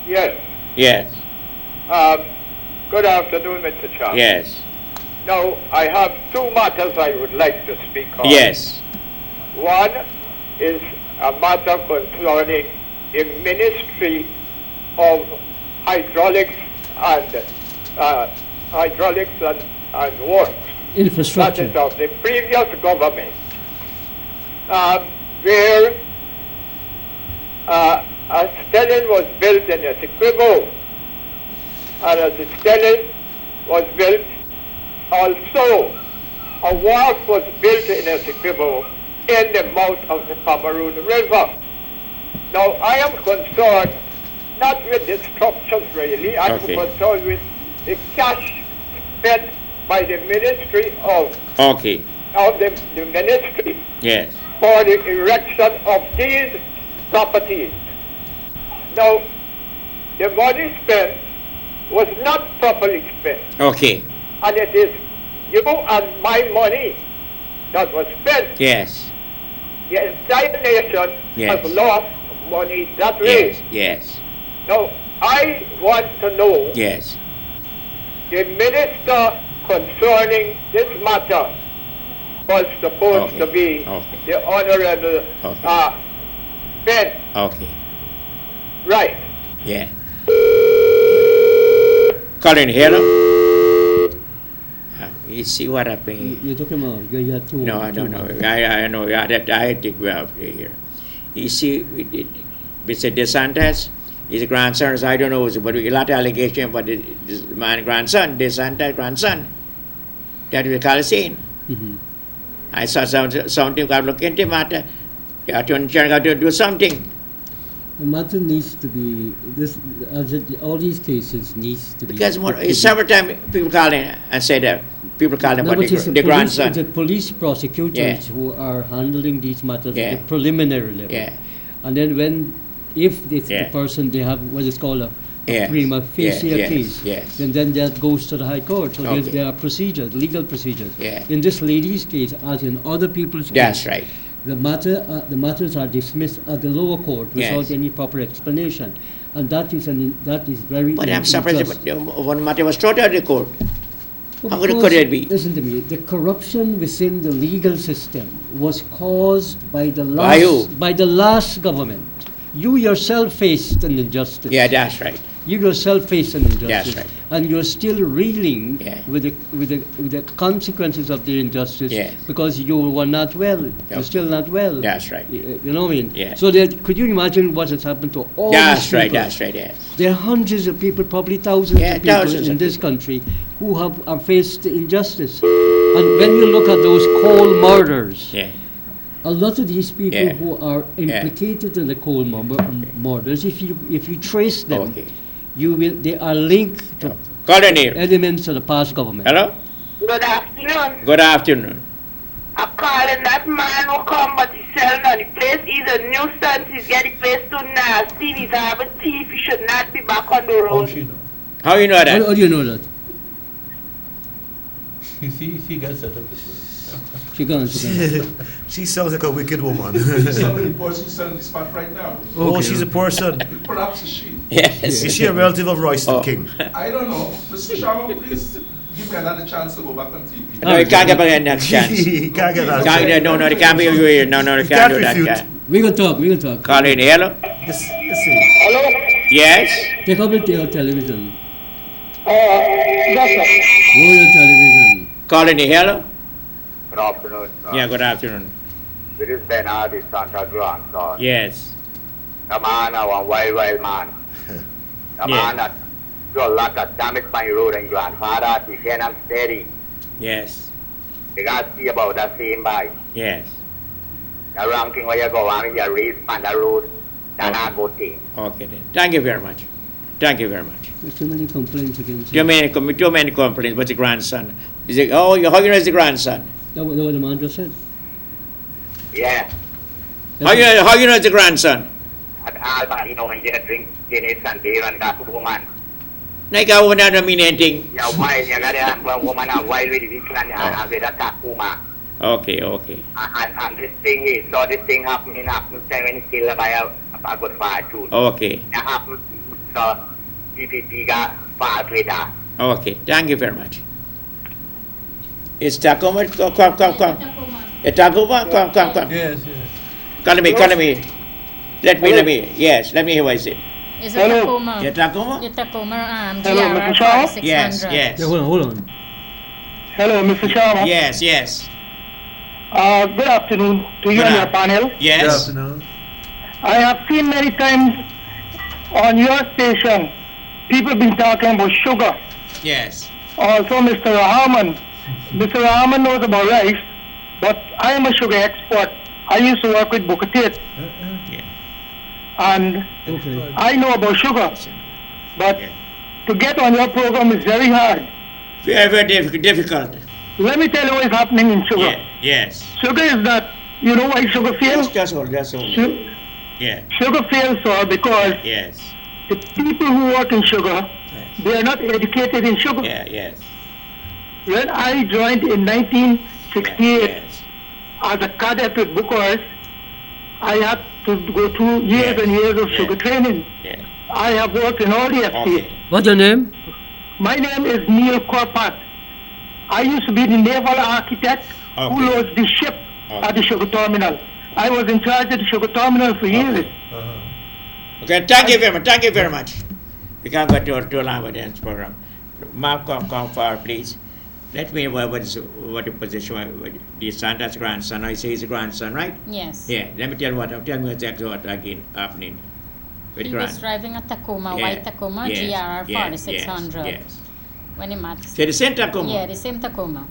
Yes. Yes. Good afternoon, Mr. Chairman. Yes. Now, I have two matters I would like to speak on. Yes. One is a matter concerning the Ministry of Hydraulics and Works. That Infrastructure. is of the previous government, where a stelling was built in Essequibo, and as the stelling was built, also a wharf was built in Essequibo in the mouth of the Pomeroon River. Now, I am concerned not with the structures really, I'm Okay. concerned with the cash spent by the Ministry of Okay. the Ministry Yes. for the erection of these properties. Now, the money spent was not properly spent, Okay. and it is you and my money that was spent. Yes. The entire nation Yes. has lost money that way. Yes. Yes. Now, I want to know Yes. the minister concerning this matter was supposed Okay. to be Okay. the Honorable Okay. Ben. Okay. Right. Yeah. Call in here, hello? You see what happened? You're talking about you had two. No, I don't know. I know. Yeah, that I think we have here. You see, Mr. DeSantis, his grandsons, I don't know, but a lot of allegation, but this man grandson, DeSantis grandson, that we call saying. Mhm. I saw something got look into matter. The Attorney General got to do something. The matter needs to be, all these cases needs to be. Because several times people call in and say that people call in about the grandson. The police prosecutors who are handling these matters at the preliminary level. Yeah. And then if the person, they have what is called a prima facie case, then that goes to the High Court. So there are procedures, legal procedures. Yeah. In this lady's case, as in other people's That's cases, right. the matters are dismissed at the lower court without any proper explanation, and that is very. But I'm surprised one matter was thrown out of the court. How could it be? Listen to me. The corruption within the legal system was caused by the last government. You yourself faced an injustice. Yeah, that's right. You yourself faced an injustice. That's right. And you're still reeling with the consequences of the injustice because you were not well. You're still not well. That's right. You know what I mean? Yeah. So could you imagine what has happened to all That's these people? right, that's right, yes. There are hundreds of people, probably thousands of people in this country who have faced injustice. And when you look at those coal murders, a lot of these people who are implicated in the coal murders, if you trace them, they are linked to elements of the past government. Hello? Good afternoon. Good afternoon. I'm calling that man who come but he's selling on the place. He's a nuisance. He's getting the place too nasty. He's a thief. He should not be back on the road. How you know that? How do you know that? She got set up. She sounds like a wicked woman. She's somebody person selling the spot right now. Oh, she's a person. Perhaps is she? Yes. Is she a relative of Royston King? I don't know. Mr. Sharma, please give me another chance to go back on TV. No, you can't get back another chance. He can't get another chance. No, they can't be you here. No, they can't do that. We can talk. Call in, hello? Let's see. Hello? Yes? Take up your television. Yes, sir. Roll your television. Call in, hello? Good afternoon, sir. Yeah, good afternoon. This is Bernard, the Santa grandson. Yes. The man, a wild man. The man that do a lot of damage by road and grandfather, he can and steady. Yes. You got to see about that same bike. Yes. The ranking where you go and you race on the road, that's not good thing. Okay then. Thank you very much. Thank you very much. There's too many complaints against you. Too many complaints about the grandson. Is it, how you know it's the grandson? That's what the man just said. Yeah. How you know it's the grandson? At Albany, you know, when you drink Guinness and beer and got a woman. Nika woman don't mean anything. Yeah, wild, you got a woman and wild with the vehicle and with attack woman. Okay. And this thing is, so this thing happened when he killed by a good fire too. Okay. It happened, so PPP got fired with that. Okay, thank you very much. It's Tacoma, come. It's Tacoma, come. Yes. Call me. Let me, yes, let me hear what is it. Is it Tacoma? Yeah, Tacoma? The Tacoma, Hello, GRR Mr. Shaw? 4600. Yes. Yeah, hold on. Hello, Mr. Sharma. Yes. Good afternoon to you and your panel. Yes. Good afternoon. I have seen many times on your station people been talking about sugar. Yes. Also, Mr. Rahman. Mr. Rahman knows about rice, but I am a sugar expert. I used to work with Booker Tate. And I know about sugar, but to get on your program is very hard. Very difficult. Let me tell you what is happening in sugar. Yes. Sugar is that, you know why sugar fails? Just hold. Yeah. Sugar fails, sir, because Yes. the people who work in sugar, they are not educated in sugar. Yes. When I joined in 1968 Yes. as a cadet with Booker's, I had to go through years and years of sugar training. Yeah. I have worked in all the estates. Okay. What's your name? My name is Neil Korpat. I used to be the naval architect who loads the ship at the sugar terminal. I was in charge of the sugar terminal for years. Okay, thank you very much. We can't go too long with this program. Mark, come forward, please. Let me know what the position with the Santa's grandson. I say he's a grandson, right? Yes. Yeah, let me tell me exactly what again happening with He grand. was driving a Tacoma, white Tacoma, GRR 4600. Yes. When he met. So the same Tacoma? Yeah, the same Tacoma.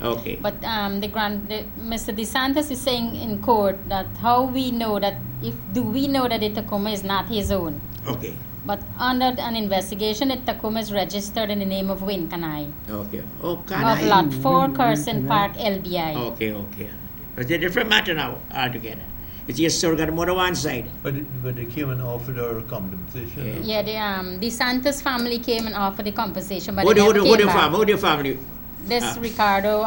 Okay. But Mr. DeSantis is saying in court that how we know that do we know that the Tacoma is not his own? Okay. But under an investigation, the Tacoma is registered in the name of Wayne Kanai. Okay. Oh, Of Kanai. Lot 4, Carson Park, LBI. Okay. It's a different matter now altogether. It's just still got more on one side. But they came and offered her compensation. Yeah, the DeSantis family came and offered the compensation, but Who they never came the back. family? Who the family? This Ricardo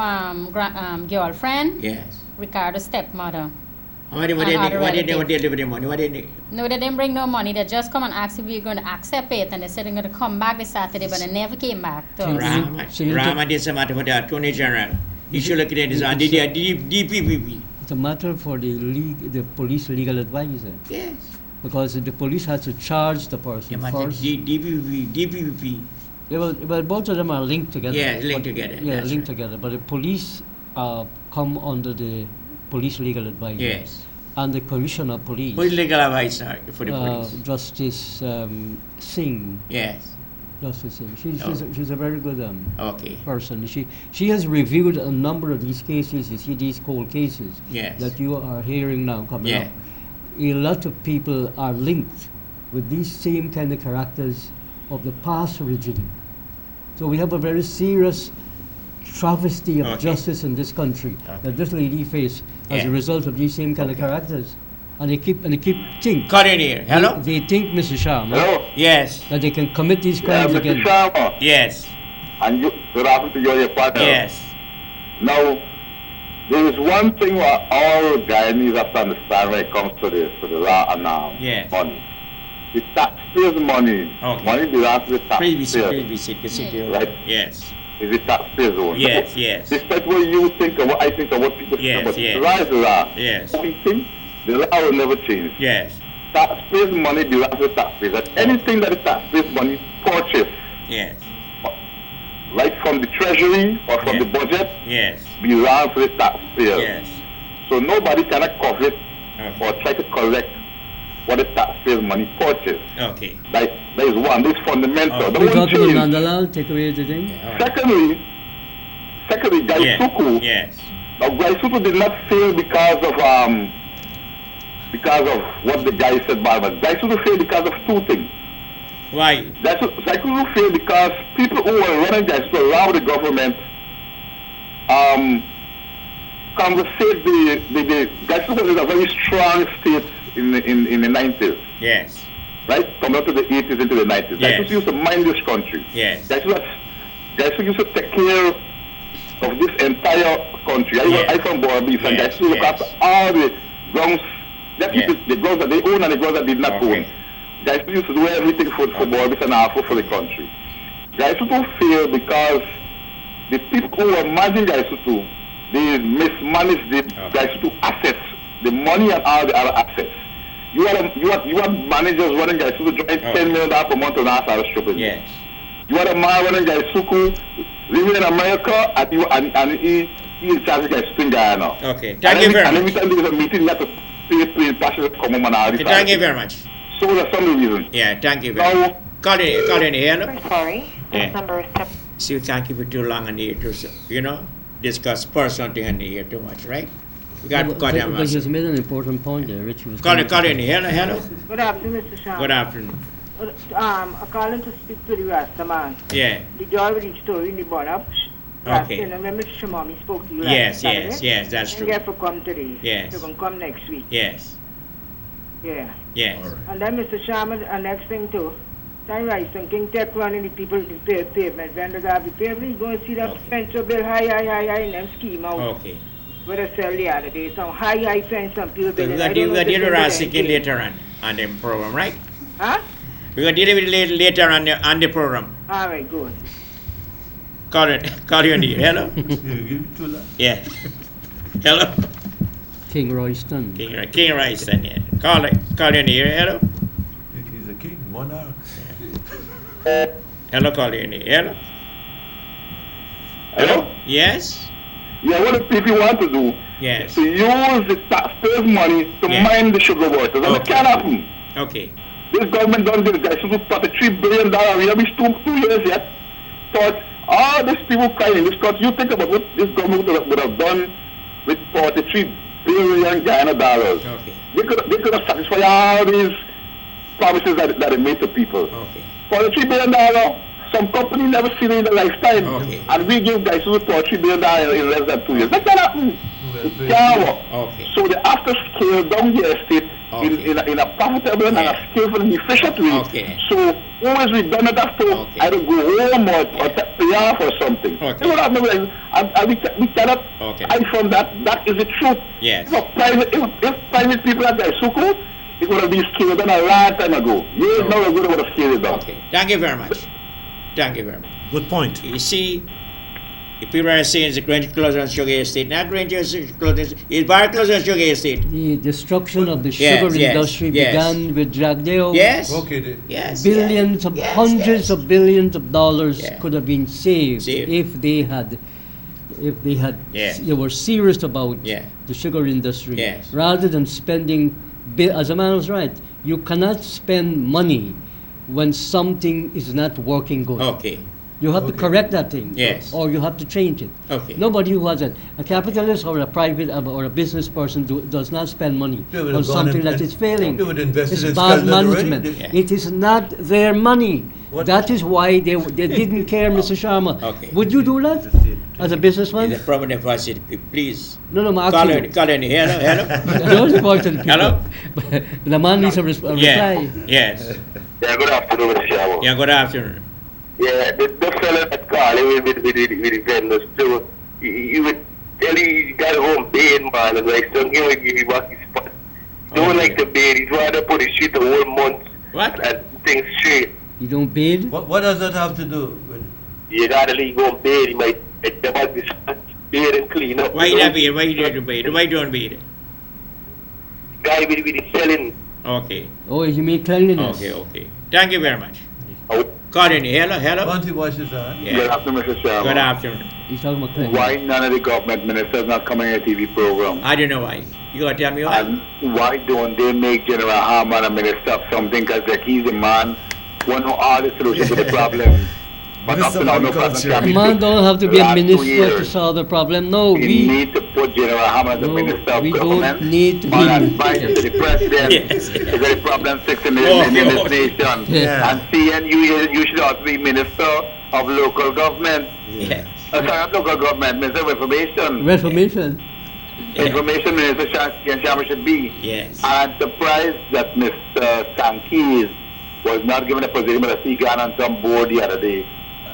girlfriend, Yes. Ricardo's stepmother. What did they do with the money? What did they? No, they didn't bring no money. They just come and asked if we were going to accept it, and they said they're going to come back this Saturday, but they never came back to us. Rama did some matter for the Attorney General. He should look at it as a DPPP. It's a matter for the police legal advisor. Yes. Because the police has to charge the person first. DPPP. Yeah, well, both of them are linked together. Yeah, linked together. Yeah, That's linked right. together. But the police come under the police legal advisor. Yes. And the commissioner of police. Who is legal advisor for the police? Justice Singh. Yes. Justice Singh. She's a very good okay. person. She has reviewed a number of these cases. You see these cold cases Yes. that you are hearing now coming Yeah. up. A lot of people are linked with these same kind of characters of the past regime. So we have a very serious travesty of justice in this country that this lady faced as a result of these same kind of characters. And they keep think. Cut in here. Hello? They think, Mr. Sharma, Yes. that they can commit these crimes Mr. again. Sharma. Yes. And good afternoon to you and your partner. Yes. Now, there is one thing what all Guyanese have to understand when it comes to the law and Yes. money. The taxpayers' money, money belongs to the taxpayers. Right? Yes. Is the taxpayers' own. Yes, yes. Despite what you think and what I think and what people think about the rise of law, Yes. we think the law will never change. Yes. Taxpayers' money belongs to the taxpayers. And anything that the taxpayers' money purchase, Yes. right from the treasury or from the budget, Yes. belongs to the taxpayers. Yes. So nobody cannot covet or try to collect what the taxpayers' money purchase. Okay. That is one. This is fundamental. That We won't talk about change. Nandalal, take away the thing. Secondly, Gaisuku. Yes. Now Gaisuku did not fail because of what the guy said about it. Gaisuku failed because of two things. Why? Gaisuku failed because people who were running Gaisuku around the government conversate the Gaisuku was in a very strong state in the 90s. Yes. Right? From up to the 80s into the 90s. Yes. Gaisuku used to mind this country. Yes. Gaisuku used to take care of this entire country. I from Borabis, and Gaisuku look after all the grounds, the grounds that they own and the grounds that they did not own. Gaisuku used to do everything for Borabis and half for the country. Gaisuku failed because the people who were managing Gaisuku, they mismanaged the Gaisuku assets, the money and all the other assets. You have managers running Gaisuku drawing $10 million per month on our stripping. Yes. You had a man running Gaisuku living in America and he in charge of Gaisuku in Guyana. Okay. Thank you very much. And every time there was a meeting, you had to pay passes to come home and all this. Thank you very much. So that's some of the reasons. Yeah, thank you very much. Call in here, no? Sorry. Yeah. Number is See, thank you for too long in here to, discuss personal thing in here too much, right? We got to cut them But he's made an important point there, Rich. Call in here, hello? Good afternoon, Mr. Sharma. Good afternoon. I'm calling to speak to the Rasta man. Yeah. The guy with the story in the bottom. Okay. And remember Mr. Shamami spoke to you Yes, last Saturday? that's true. And get for come today. Yes. They can come next week. Yes. Yeah. Yes. And then Mr. Sharma, next thing too. Time right, some King Tech running the people in the pavement. When they have the pavement, you going to see that fence up there high, and them scheme out. Okay. Where they sell the other day. Some high fence, some people So building. we're going to deal with Rasiki later on the program, right? Huh? We're going to deal with it later on the program. All right, good. Call you in here. Hello? Yeah. Hello? King Royston. King Royston, yeah. Call you in here. Hello? He's a king, monarch. Hello, call you in here. Hello? Yes? Yeah, what the people want to do Yes. to use the taxpayers' money to mine the sugar waters. And it can't happen. Okay. This government done this, guys. So $33 billion. We have reached 2 years yet. But All these people crying in this country, you think about what this government would have done with 43 billion Guyana dollars. Okay. They could have satisfied all these promises that they made to people. Okay. $43 billion, some company never seen it in their lifetime. Okay. And we give guys $43 billion in less than 2 years. That can't happen. It can't work. Okay. So they have to scale down the estate in a profitable and a scalable and efficient way. Okay. So who is redundant have to either go home or pay off or something. Okay. You know what I mean? And we cannot hide from that. That is the truth. Yes. If private people had their suku, it would have been scaled down a long time ago. Years now ago, they would have scaled it down. Okay. Thank you very much. Thank you very much. Good point. You see, if people are saying it's going to close on sugar estate, not going to close, it's very close on sugar estate. The destruction of the sugar industry began with Jagdeo. Yes. Okay. Yes. Billions of hundreds of billions of dollars could have been saved if they had they were serious about the sugar industry rather than spending. As a man was right, you cannot spend money when something is not working good. Okay. You have to correct that thing. Yes. Or you have to change it. Okay. Nobody who has a capitalist or a private or a business person does not spend money on something that is failing. It's bad management. It is not their money. That is why they didn't care, Mr. Sharma. Okay. Would you do that as a businessman? The prominent voice, please. No, call in. Hello. Don't report to the people. Hello. The man needs a reply. Yes. Yeah, good afternoon, Mr. Sharma. Yeah, good afternoon. Yeah, the fellow that called with the vendors too, he would tell you got to home bed, man, and like son, he would give you back his spot. Don't like the bed, he'd rather put his shit a whole month and things straight. You don't bid? What does that have to do with it? You gotta leave home bed, he might about this bed and clean up. Why you not bid? Why you don't bid? Why don't bid? Guy with the selling. Okay. Oh, you mean cleanliness? Okay. Thank you very much. Call in. Hello. Once he washes on. Yeah. Good afternoon, Mr. Sharma. Good afternoon. He's talking about cleanliness. Why none of the government ministers not coming on a TV program? I don't know why. You gotta tell me why. And why don't they make General Harman a minister of something? Because like, he's the man who know all the solutions to the problem. But up to now, no problem can be Man fixed. don't have to be a Last 2 minister to years. solve the problem. No, We we need to put General Harman as the minister of we government. don't need to on be. advice to the president. Yes. Is there a problem fixing in this nation? Yeah. And CNU, you should also be minister of local government. Yes. Sorry, not local government, Minister of Information. Reformation. Information Minister Sharma should be. Yes. I'm surprised that Mr. Sankey was not given a position, but I see Guyana on some board the other day.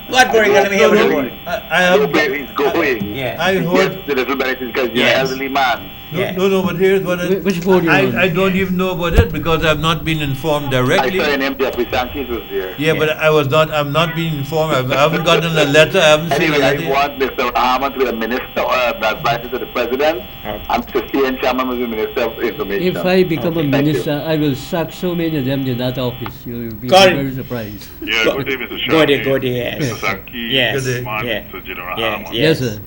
What board? Let me hear the board. I have. Where he's going. Yeah. I heard. Yes, the little benefits because you're an elderly man. No, but here's what Which board you on? I don't even know about it because I've not been informed directly. I saw your name, Jeffrey Sanchez was there. Yeah, but I'm not being informed. I haven't gotten a letter. I haven't seen a Anyway, letter. I want Mr. Ahmad to be a minister or advisor to the president, and Mr. C.N. Sharma will be minister of information. If I become a Thank you. minister, I will sack so many of them in that office. You will be Call- very surprised. Yeah, good day, Mr. Sharma. Good day, yes. Mr. Sankey, Yes. Good day. man, Yeah. to General Yes. Harman. Yes, sir.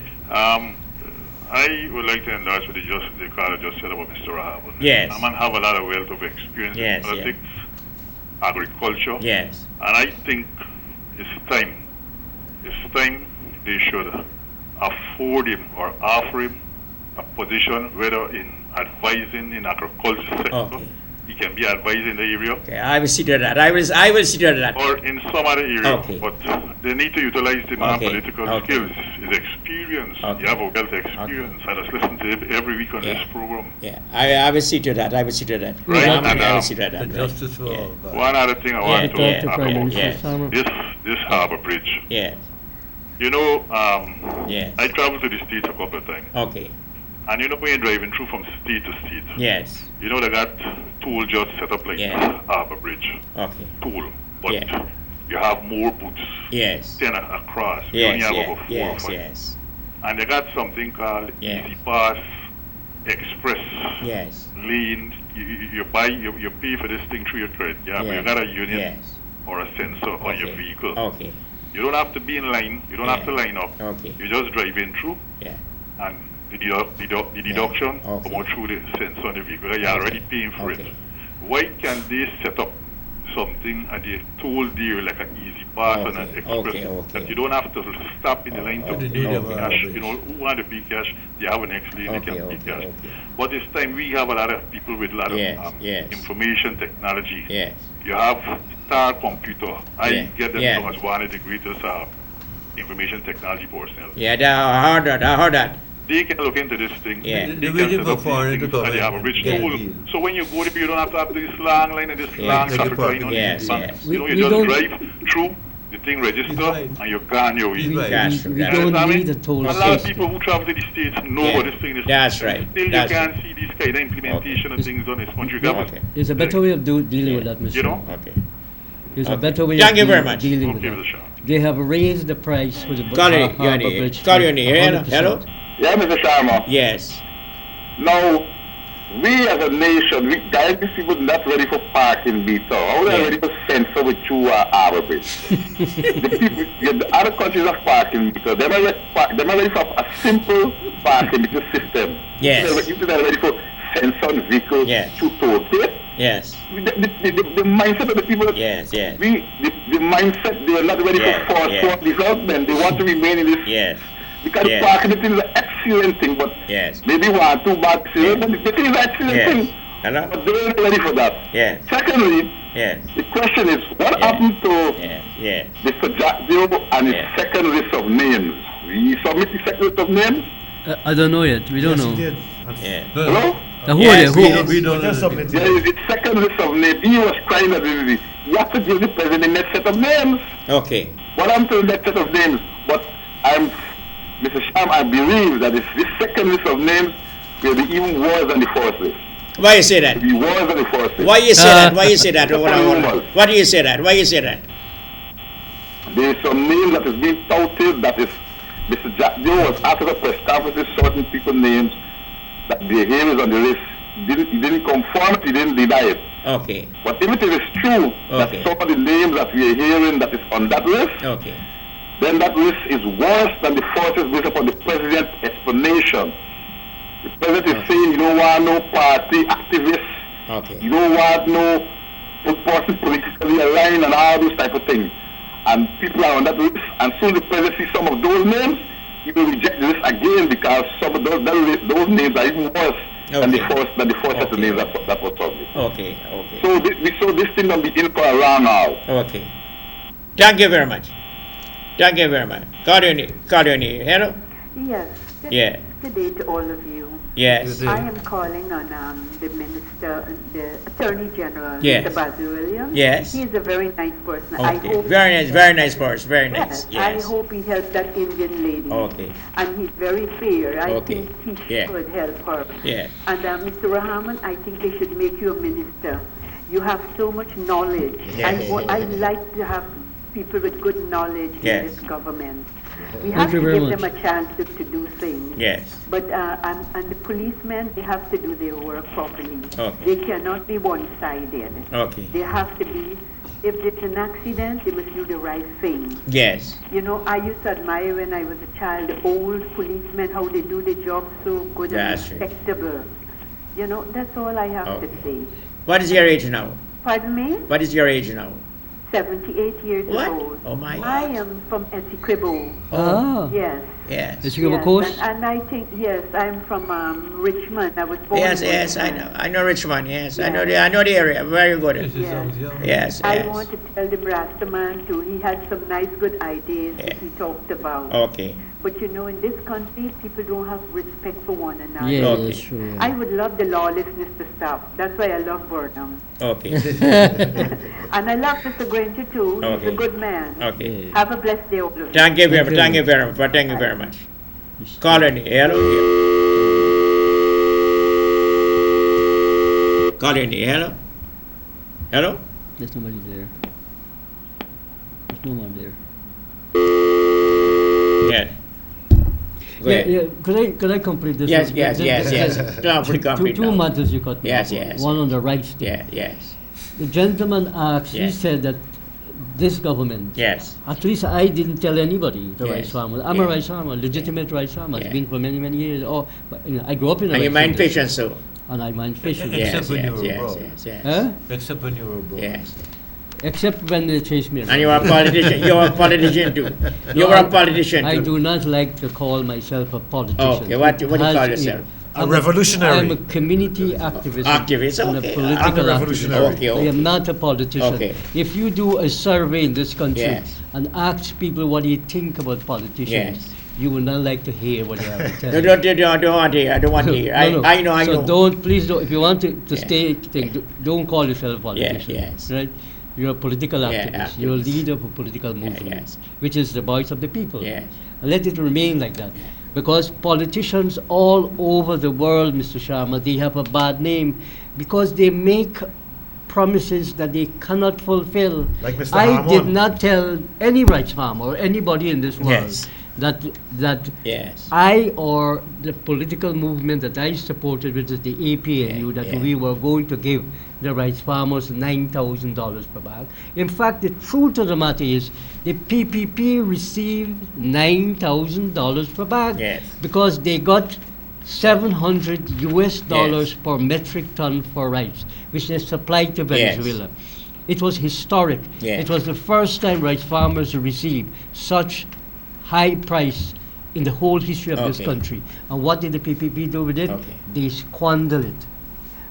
I would like to endorse what the caller just said about Mr. Harman. Yes. A man have a lot of wealth of experience Yes, in politics, agriculture, Yes. and I think it's time they should afford him or offer him a position, whether in advising in agriculture sector. Okay. He can be advising the area. Okay. I will see to that. I will see to that. Or in some other area, Okay. but they need to utilize the non-political Okay. skills, his experience. Okay. You have a wealth of experience. I just listen to it every week on this program. Yeah. I will see to that. I will see to that. Right, I and, will see to that. Justice for all. One other thing I want to Yeah. talk Prime about, Minister Yes. Sharma. this harbour bridge. Yes. You know, Yes. I traveled to the States a couple of times. Okay. And you know when you're driving through from state to state, Yes. you know they got tool just set up like Yeah. harbour bridge. Okay. Tool. But Yeah. you have more boots. Yes. 10 across. You only Yes. have Yes. about 4 or Yes. 5. Yes. And they got something called Yeah. Easy Pass Express Yes. lane. You pay for this thing through your credit. Yeah, but Yeah. you got a unit Yes. or a sensor on your Okay. vehicle. Okay. You don't have to be in line. You don't have to line up. Okay. You just drive in through, Yeah. and the deduction Okay. come out through the sensor on the vehicle. You're already paying for it. Okay. Why can't they set up something and they told you like an easy pass and an express that you don't have to stop in the line to pay cash. You know, who want to pay cash, they have an next lane, they can pay cash. But this time we have a lot of people with a lot of information technology. You have Star Computer. I get them from as one of the greatest information technology personnel. I heard that. They can look into this thing. They're They waiting can set for up foreign these to things come and they have a and rich get a tool. deal. So when you go there, you don't have to have this long line and this long traffic line on Yes, these We- You know, we you just don't- drive through, the thing register, and you can your way. We That's don't understand me? need a toll A lot of system. people who travel to the States know what this thing is. That's right. Still, That's you can't see these kind of implementation of things on this country government. There's a better way of dealing with that, Mr. You know? There's a better way Thank of you very much. dealing with Give it a that. shot. They have raised the price for the Colin, Harbour Bridge. Colin, you on the air? 100%. Hello? Yeah, Mr. Sharma. Yes. Now, we as a nation, we Guyanese people not ready for parking meter. How are they ready for censor with you Harbour Bridge? The people, the other countries have parking meter. They're not ready for a simple parking meter system. Yes. They're ready for censor on vehicle to toll. Yes. The mindset of the people. Yes. The mindset, they are not ready for forward development. They want to remain in this. Because parking it is an excellent thing, but maybe 1 or 2 bucks, but it is an excellent thing. Hello? But they're not ready for that. Secondly, the question is, what happened to Mr. Jack Dio and his second list of names? We submit the second list of names? I don't know yet. We don't know. Hello? We don't know. There is the second list of names. He was crying at the you have to give the president the next set of names. Okay. What happened to the next set of names? But Mr. Sham, I believe that this second list of names will be even worse than the first list. Why you say that? It will be worse than the first list. Why you say that? Why you say that? Why do you say that? Why you say that? There is some name that is being touted that is Mr. Jack Joe was after the press conferences certain people names that their name is on the list. He didn't confirm it, he didn't deny it. Okay. But if it is true that some of the names that we are hearing that is on that list, then that list is worse than the first list based upon the president's explanation. The president is saying you don't want no party activists, you don't want no person politically aligned and all those type of things. And people are on that list, and soon the president sees some of those names, he will reject the list again because some of those names are even worse than the first set of names that was published. Okay. So this thing will be in for a long hour. Okay. Thank you very much. Call you hello? Yes. Good day to all of you. Yes. I am calling on the Minister, the Attorney General, Yes. Mr. Basil Williams. Yes. He is a very nice person. Okay. I hope Very nice person. Very nice. I hope he helped that Indian lady. Okay. And he's very fair. I Okay. think he should help her. Yeah. And Mr. Rahman, I think they should make you a minister. You have so much knowledge. Yes. I like to have people with good knowledge in this government. We have Thank you to very give much. them a chance to do things. Yes. But and the policemen, they have to do their work properly. Okay. They cannot be one-sided. Okay. They have to be, if there's an accident, they must do the right thing. Yes. You know, I used to admire when I was a child, the old policemen, how they do the job so good That's and right. respectable. You know, that's all I have to say. What is your age now? Pardon me? What is your age now? 78 years What? old. Oh my I am from Essequibo. Ah. Yes. Yes. Essequibo Coast? And I think, yes, I'm from Richmond. I was born in Yes, I Richmond. know. I know Richmond. Yes, I Yeah. know the area. Very good. Yes. I want to tell the Rastaman too, he had some nice good ideas that he talked about. Okay. But you know, in this country, people don't have respect for one another. Yeah, Okay. that's true, yeah. I would love the lawlessness to stop. That's why I love Burnham. Okay. And I love Mr. Granger too. He's Okay. a good man. Okay. Have a blessed day, all of you. Thank you very much. Call any. Hello. Call any. Hello. There's nobody there. There's no one there. Yes. Go ahead. Could I complete this? Yes. Two matters you got. Yes. One on the rights thing. Yes. The gentleman asked. He Yes. said that this government. Yes. At least I didn't tell anybody the Yes. rice farmer. I'm a rice farmer, legitimate rice farmer. It's been for many years. Oh, but I grew up in a And you rice mind field. fish and so. And I mind fishing. Except when you were broke. Huh? Except when you were broke. Yes. Except when they chase me around. And you are a politician. You are a politician too. You are a politician too. I do not like to call myself a politician. Okay, what do you call yourself? A revolutionary. I'm a community activist. Activist, and okay. a political revolutionary. activist. I am not a politician. Okay. If you do a survey in this country Yes. and ask people what do you think about politicians, Yes. you will not like to hear what they have to tell No, you. don't want to hear. I don't want to hear. I know. So please don't, if you want to Yeah. stay, don't call yourself a politician. yes. Right? You're a political Yeah, activist. You're a activist. leader of a political movement, yes. which is the voice of the people. Yes. And let it remain like that. Because politicians all over the world, Mr. Sharma, they have a bad name because they make promises that they cannot fulfill. Like Mr. I Harmon. did not tell any rights farmer or anybody in this world Yes. that Yes. I or the political movement that I supported, which is the APNU, that we were going to give the rice farmers $9,000 per bag. In fact, the truth of the matter is the PPP received $9,000 per bag Yes. because they got $700 Yes. per metric ton for rice, which they supplied to Venezuela. It was historic. Yes. It was the first time rice farmers received such high price in the whole history of this Okay. country. And what did the PPP do with it? Okay. They squandered it.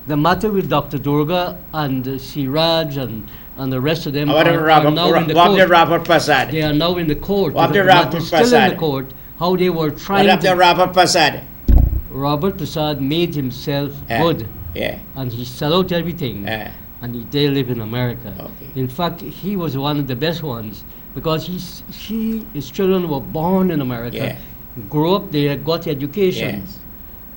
The matter with Dr. Durga and Siraj and the rest of them What of are now in the court. Robert Prasad? They are now in the court. What of The the matter Robert is still in the Prasad? court. How they were What trying of the Robert Prasad? Robert Prasad made himself good. Yeah. And he sold out everything. And they live in America. Okay. In fact, he was one of the best ones because his children were born in America, Yeah. grew up there, got education, Yes.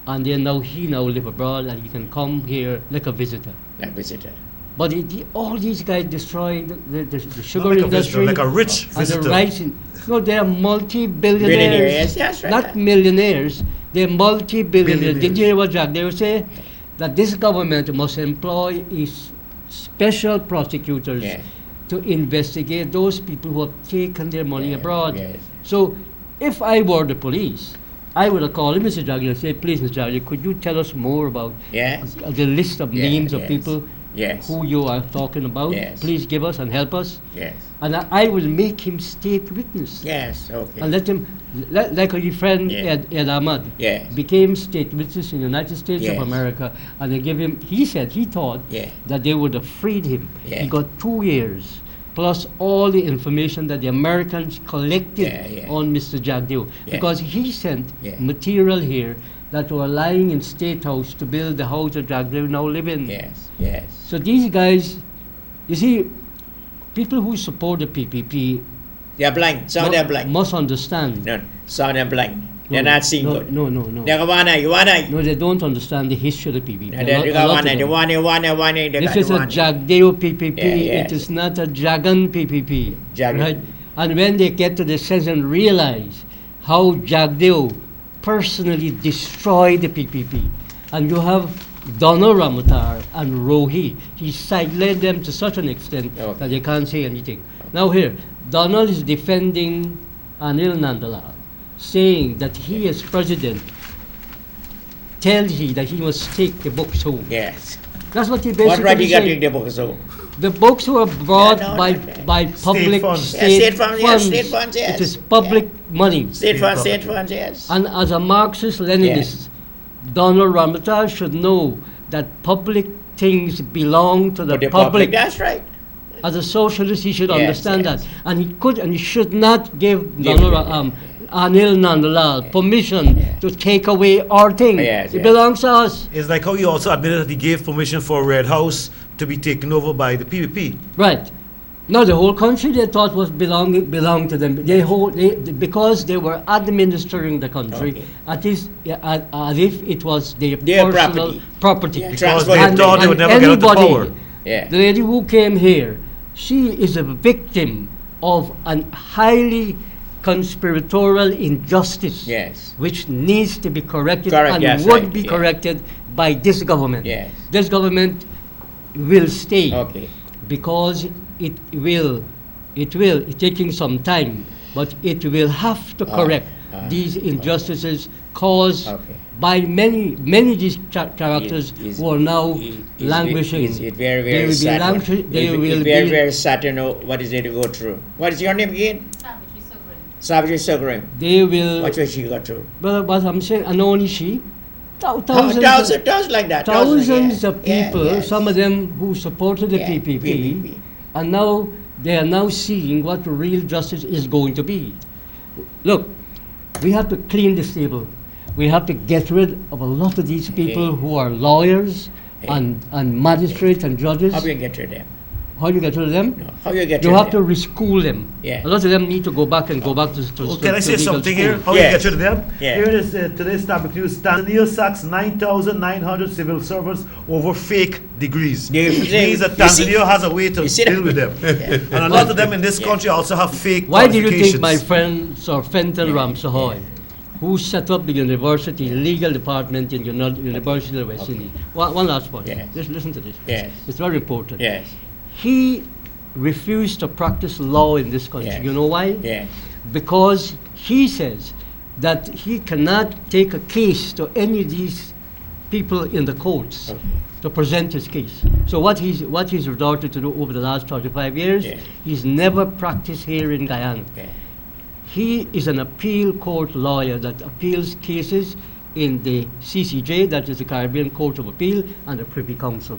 and then he live abroad and he can come here like a visitor. Like visitor. But all these guys destroy the sugar like a industry. visitor, like a rich and visitor. the rice. No, they are multi-billionaires. Billionaires, yes, right. Not millionaires. They're multi-billionaires. Did Billionaires. you hear what Jack Dale say? That this government must employ special prosecutors Yeah. to investigate those people who have taken their money abroad. yes. So if I were the police, I would have called him, Mr. Jagger, and say, please, Mr. Jagger, could you tell us more about Yes. the list of names of yes. people Yes. who you are talking about? Yes. Please give us and help us. Yes. And I will make him state witness. Yes. Okay. And let him, like your friend Yeah. Ed Ahmad, Yes. became state witness in the United States Yes. of America, and they gave him, he thought Yeah. that they would have freed him. Yeah. He got 2 years, plus all the information that the Americans collected Yeah. on Mr. Jagdeo, Yeah. because he sent Yeah. material here that were lying in State House to build the house that Jagdeo now live in. Yes. Yes. So these guys, you see, people who support the PPP They are blind. Some of them are blind. must understand. No. Some of them are blind. They're not seeing no, good. No. They wanna. No, they don't understand the history of the PPP. They wanna. This is a Jagdeo PPP. Yeah, yes. It is not a Jagan PPP. Jagan. Right? And when they get to the sense and realize how Jagdeo personally destroyed the PPP, and you have Donald Ramatar and Rohi, he sidelined them to such an extent that they can't say anything. Now here, Donald is defending Anil Nandalal, saying that he as president tells he that he must take the books home. Yes. That's what he basically What right you got to saying. take the books home? The books were brought Yeah, no, by public funds. state, State funds, yes. It is public money. State funds, yes. And as a Marxist-Leninist, Donald Ramatar should know that public things belong to the But the public. that's right. As a socialist, he should Yes, understand yes. that, and he should not give Anil Nandalal permission to take away our thing. Yes, It yes. belongs to us. It's like how he also admitted that he gave permission for Red House to be taken over by the PPP. Right. No, the whole country they thought was belonged to them. Because they were administering the country, as if it was their personal property. Yeah, Because transfer they your thought they would never get into anybody, power. Yeah. the lady who came here, she is a victim of a highly conspiratorial injustice, Yes. which needs to be corrected Correct, and yes, would right, be yeah. corrected by this government. Yes. This government will stay Okay. because it's taking some time, but it will have to correct these injustices caused by many of these characters who are now languishing. It's very, very sad. Very sad to know what is it to go through. What is your name again? Savitri Sugrim. They will. What will she go through? But I'm saying, and only she. Thousands like that. Thousands of people, some of them who supported the PPP, and now they are now seeing what real justice is going to be. Look, we have to clean this table. We have to get rid of a lot of these people who are lawyers and magistrates and judges. How do you get rid of them? How do you get rid of them? No. How do you get rid of them? You have to reschool them. Yeah. A lot of them need to go back to Can I say something here? How do you get rid of them? Yeah. Here is today's topic news. Tanzania sacks 9,900 civil servants over fake degrees. Which means that Tanzania has a way to deal with them. And a lot of them in this country also have fake Why do you think qualifications. my friend Sir Fenton Ramsahoy, who set up the university legal department in University of West Indies? One last point. Just listen to this. Yes. It's very important. Yes. He refused to practice law in this country. Yes. You know why? Yeah. Because he says that he cannot take a case to any of these people in the courts to present his case. So what he's resorted to do over the last 35 years, he's never practiced here in Guyana. He is an appeal court lawyer that appeals cases in the CCJ, that is the Caribbean Court of Appeal, and the Privy Council.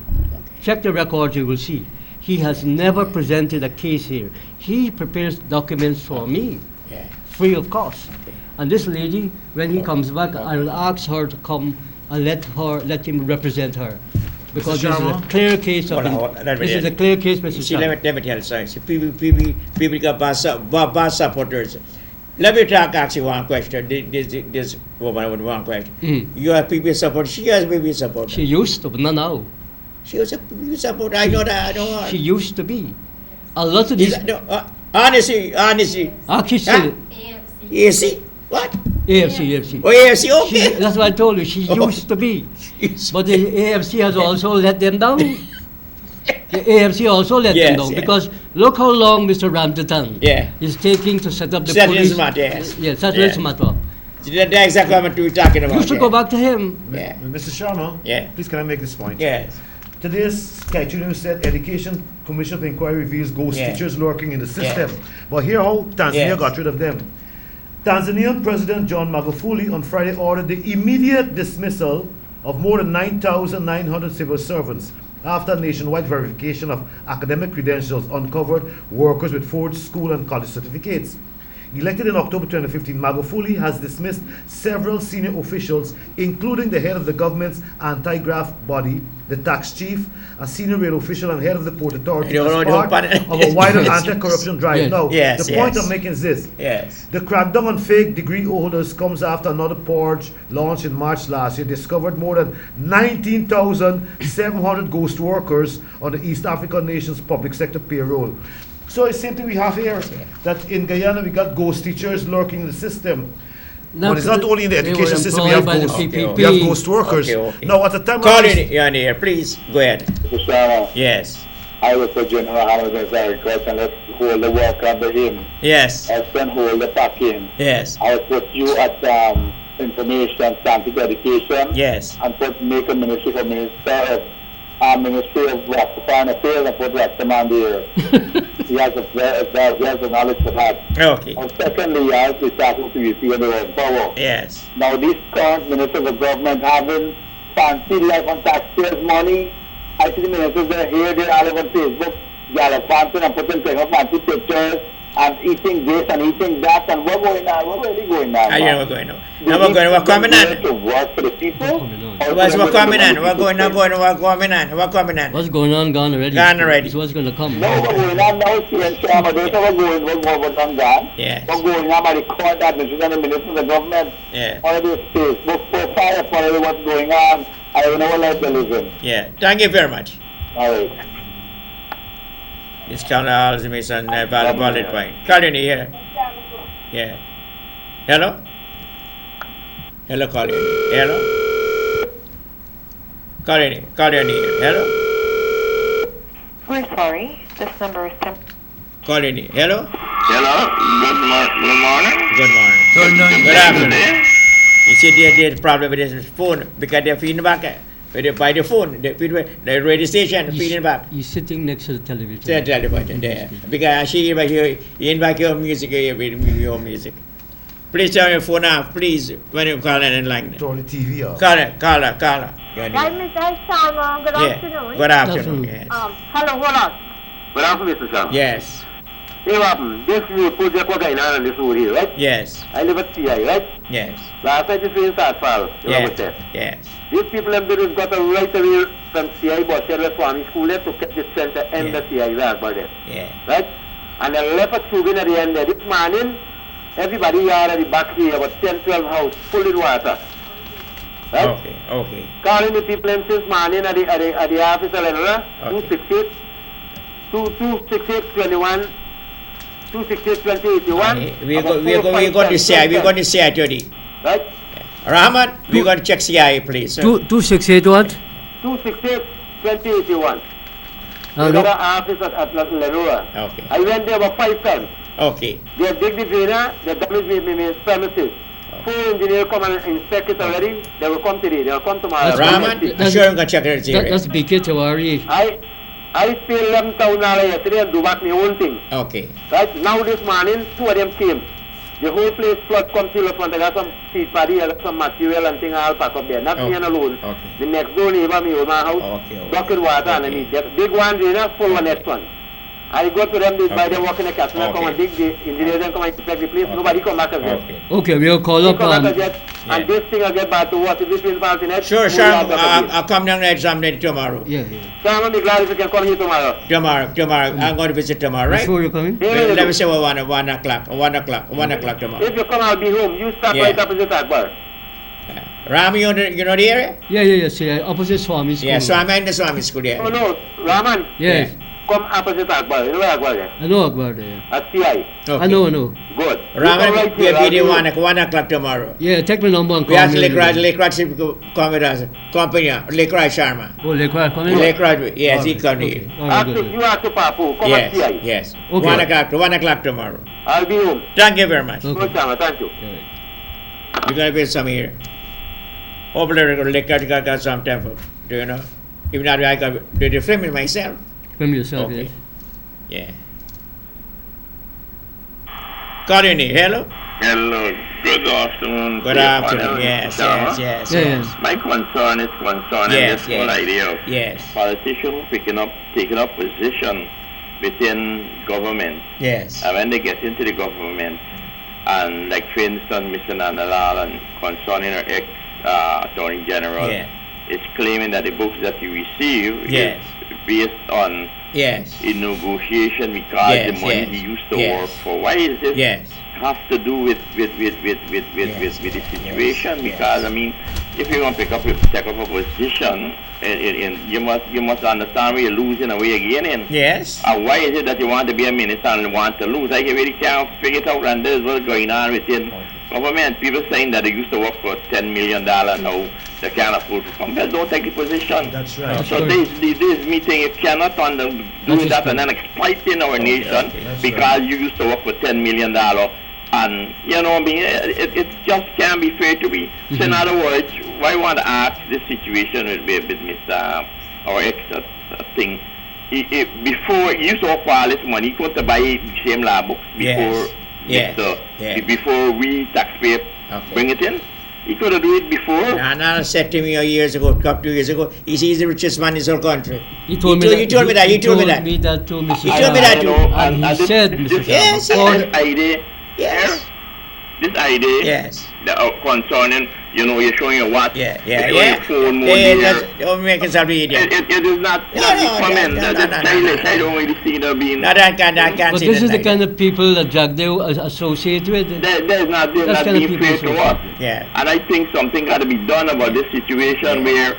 Check the records, you will see. He has never presented a case here. He prepares documents for me, free of cost. And this lady, when he comes back, I will ask her to come and let him represent her. Because this is a clear case of this is a clear case, Mr. See, let me tell you something. People got bad supporters. Let me ask you one question. This woman with one question. You have people support. She has people support. She used to, but not now. She was a people support. I know that. I know her. She used to be. A lot of these. Honestly. AFC. What? AFC. Oh, AFC. Okay. That's what I told you. She used to be. But the AFC has also let them down. The AFC also let them down because look how long Mr. Ramtatan is taking to set up the police. Settlements matter. That's exactly what we're talking about. You should go back to him. Mr. Sharma, please can I make this point? Yes. Today's Kaiju News said Education Commission of Inquiry reveals ghost teachers lurking in the system. But here how Tanzania got rid of them. Tanzanian President John Magufuli on Friday ordered the immediate dismissal of more than 9,900 civil servants after nationwide verification of academic credentials uncovered workers with forged school and college certificates. Elected in October 2015, Magufuli has dismissed several senior officials, including the head of the government's anti-graft body, the tax chief, a senior rail official, and head of the Port Authority as part of a wider anti-corruption drive. Now, the point I'm making is this. The crackdown on fake degree holders comes after another purge launched in March last year discovered more than 19,700 ghost workers on the East African nation's public sector payroll. So it's the same thing we have here, that in Guyana we got ghost teachers lurking in the system. But it's not only in the education system we have ghost workers. Now at the time... You're on here, please, go ahead. Mr. Sharma. Yes. I would put General Hamilton as a request and let's hold the work under him. Yes. Let's then hold the pack in. Yes. I would put you at information, scientific education. Yes. And make a ministry for Ministry of Foreign Affairs and put Rastaman there. He has the knowledge for that. Okay. And secondly, I was talking to you when they were in power. Yes. Now, these current ministers of government having fancy life on taxpayers' money. I see the ministers are here, they're all over Facebook, gallivanting and putting fancy pictures and eating this and eating that. And what's going on? What's really going on? I know what's going on. Now what's coming on? To work for the people? What's coming on? What's coming on? What's going on? Gone already. Gone already. It's what's going to come. No, what's going on now, Student Sharma? There's what's on gone. Yeah. What's going on by the court administration and the ministers of the government? Yeah. All of this Facebook profile for what's going on. I don't know what life to listen. Yeah. Thank you very much. All right. This Colonel Alzheimer's valid point. Colony here. Yeah. Hello? Hello, Colony. Hello? Colony here. Hello? We're sorry. This number is Colony. Hello? Hello. Good morning. Good morning. Good afternoon. You see, there's problem with this phone because they're feeding back by the phone. They feed the radio station feeding back. He's sitting next to the television. The television there. Because she invite your music, your music. Please turn your phone off, please, when you call in line. Turn the TV off. Call her. Hi, Mr. Sharma. Good afternoon. Good afternoon, yes. Hello, hold on. Good afternoon, Mr. Sharma. Yes. Hey, this new project was going on in this road here, right? Yes. I live at CI, right? Yes. Last night this rain started fall. Yes. These people have got a right away from CI Boshera Swami School there to get the center end of CI there. Yeah. Right? And they left a tube in at the end there. This morning, everybody are at the back here, about 10, 12 house, full in water. Right? Okay. Calling the people in since morning at the office, 268, 21, 268, 2081. We're going to CI today. Right? Rahman, we're going to check CI, please. 268 what? 268, 2081. No. The office at Lenora. Okay. I went there about 5 times. Okay. They have dig the drainer, they damaged my premises. 4 engineers come and inspect it already. They will come today. They will come tomorrow. Rahman, I'm sure I'm going to check it. That's BK Tawari. I paid $11,000 yesterday and do back my own thing. Okay. Right? Now this morning, 2 of them came. The whole place flood come to the front. I got some seed paddy, I got some material and things I'll pack up there. Not me alone. Okay. The next door neighbor, me own my house, bucket water underneath. The big one, drainer full of next one. I go to them, they buy them walk in the castle, come and dig the engineers and come and inspect the place. Nobody come back as yet. Okay, we'll call up. And this thing will get back to what? If this rain falls in it? Sure. I'll come down there someday tomorrow. Yeah. Sam, I'll be glad if you can come here tomorrow. Tomorrow. I'm going to visit tomorrow, right? Before you coming? Let me say 1 o'clock tomorrow. If you come, I'll be home. You stop right opposite that bar. Ram, you know the area? Yeah. See, opposite Swami School. Yeah, Swami in the Swami School there. Oh no, Raman. Yes. Come opposite Akbar. You know where Akbar is? I know Akbar there. At CI. Okay. I know. Good. Raman, we'll be there 1 o'clock tomorrow. Yeah, take my number and we call ask me. Lekraj come with us. Company, Lekraj Sharma. Oh, Lekraj coming? Lekraj, yes, he come here. You ask to Papu. Come at CI. Yes. Okay. 1 o'clock tomorrow. I'll be home. Thank you very much. Okay. Good, thank you. We're going to be some here. Hopefully, Lekraj got some time for, do you know? If not, I got to film it myself. Film yourself, okay. Yes. Yeah. Karini, hello? Hello, good afternoon. Good afternoon, yes. My concern is concerning this whole idea of politicians taking up position within government. Yes. And when they get into the government, and like for instance, Mr. Nandalal and concerning our ex-Attorney General is claiming that the books that he received is based on a negotiation because the money he used to work for. Why is this have to do with the situation? Because I mean, if you're gonna take up a position, you must understand where you're losing and where you're gaining. Yes. And why is it that you want to be a minister and want to lose? I really can't figure it out. And this is what's going on within government. People saying that they used to work for $10 million now. They can't afford to come. Well, don't take a position. That's right. So this meeting, you cannot doing that and then exploiting our nation because you used to work for $10 million. And, you know, it just can't be fair to me. So in other words, why I want to ask this situation with Mr. Our ex thing. Before, he used to work for all this money, he could to buy the same law books before we taxpayer bring it in. He could have done it before. Nana said to me a couple 2 years ago, he's the richest man in his whole country. He told me that too, Mr. He told me that too. And he said, Mr. This idea concerning, you know, you're showing your watch, your phone more don't make us out idiot. It is not common. That's stylish. I don't really see there being... I can't but this is the kind of people that Jagdeo associate with. They're not being fair to us. And I think something got to be done about this situation where,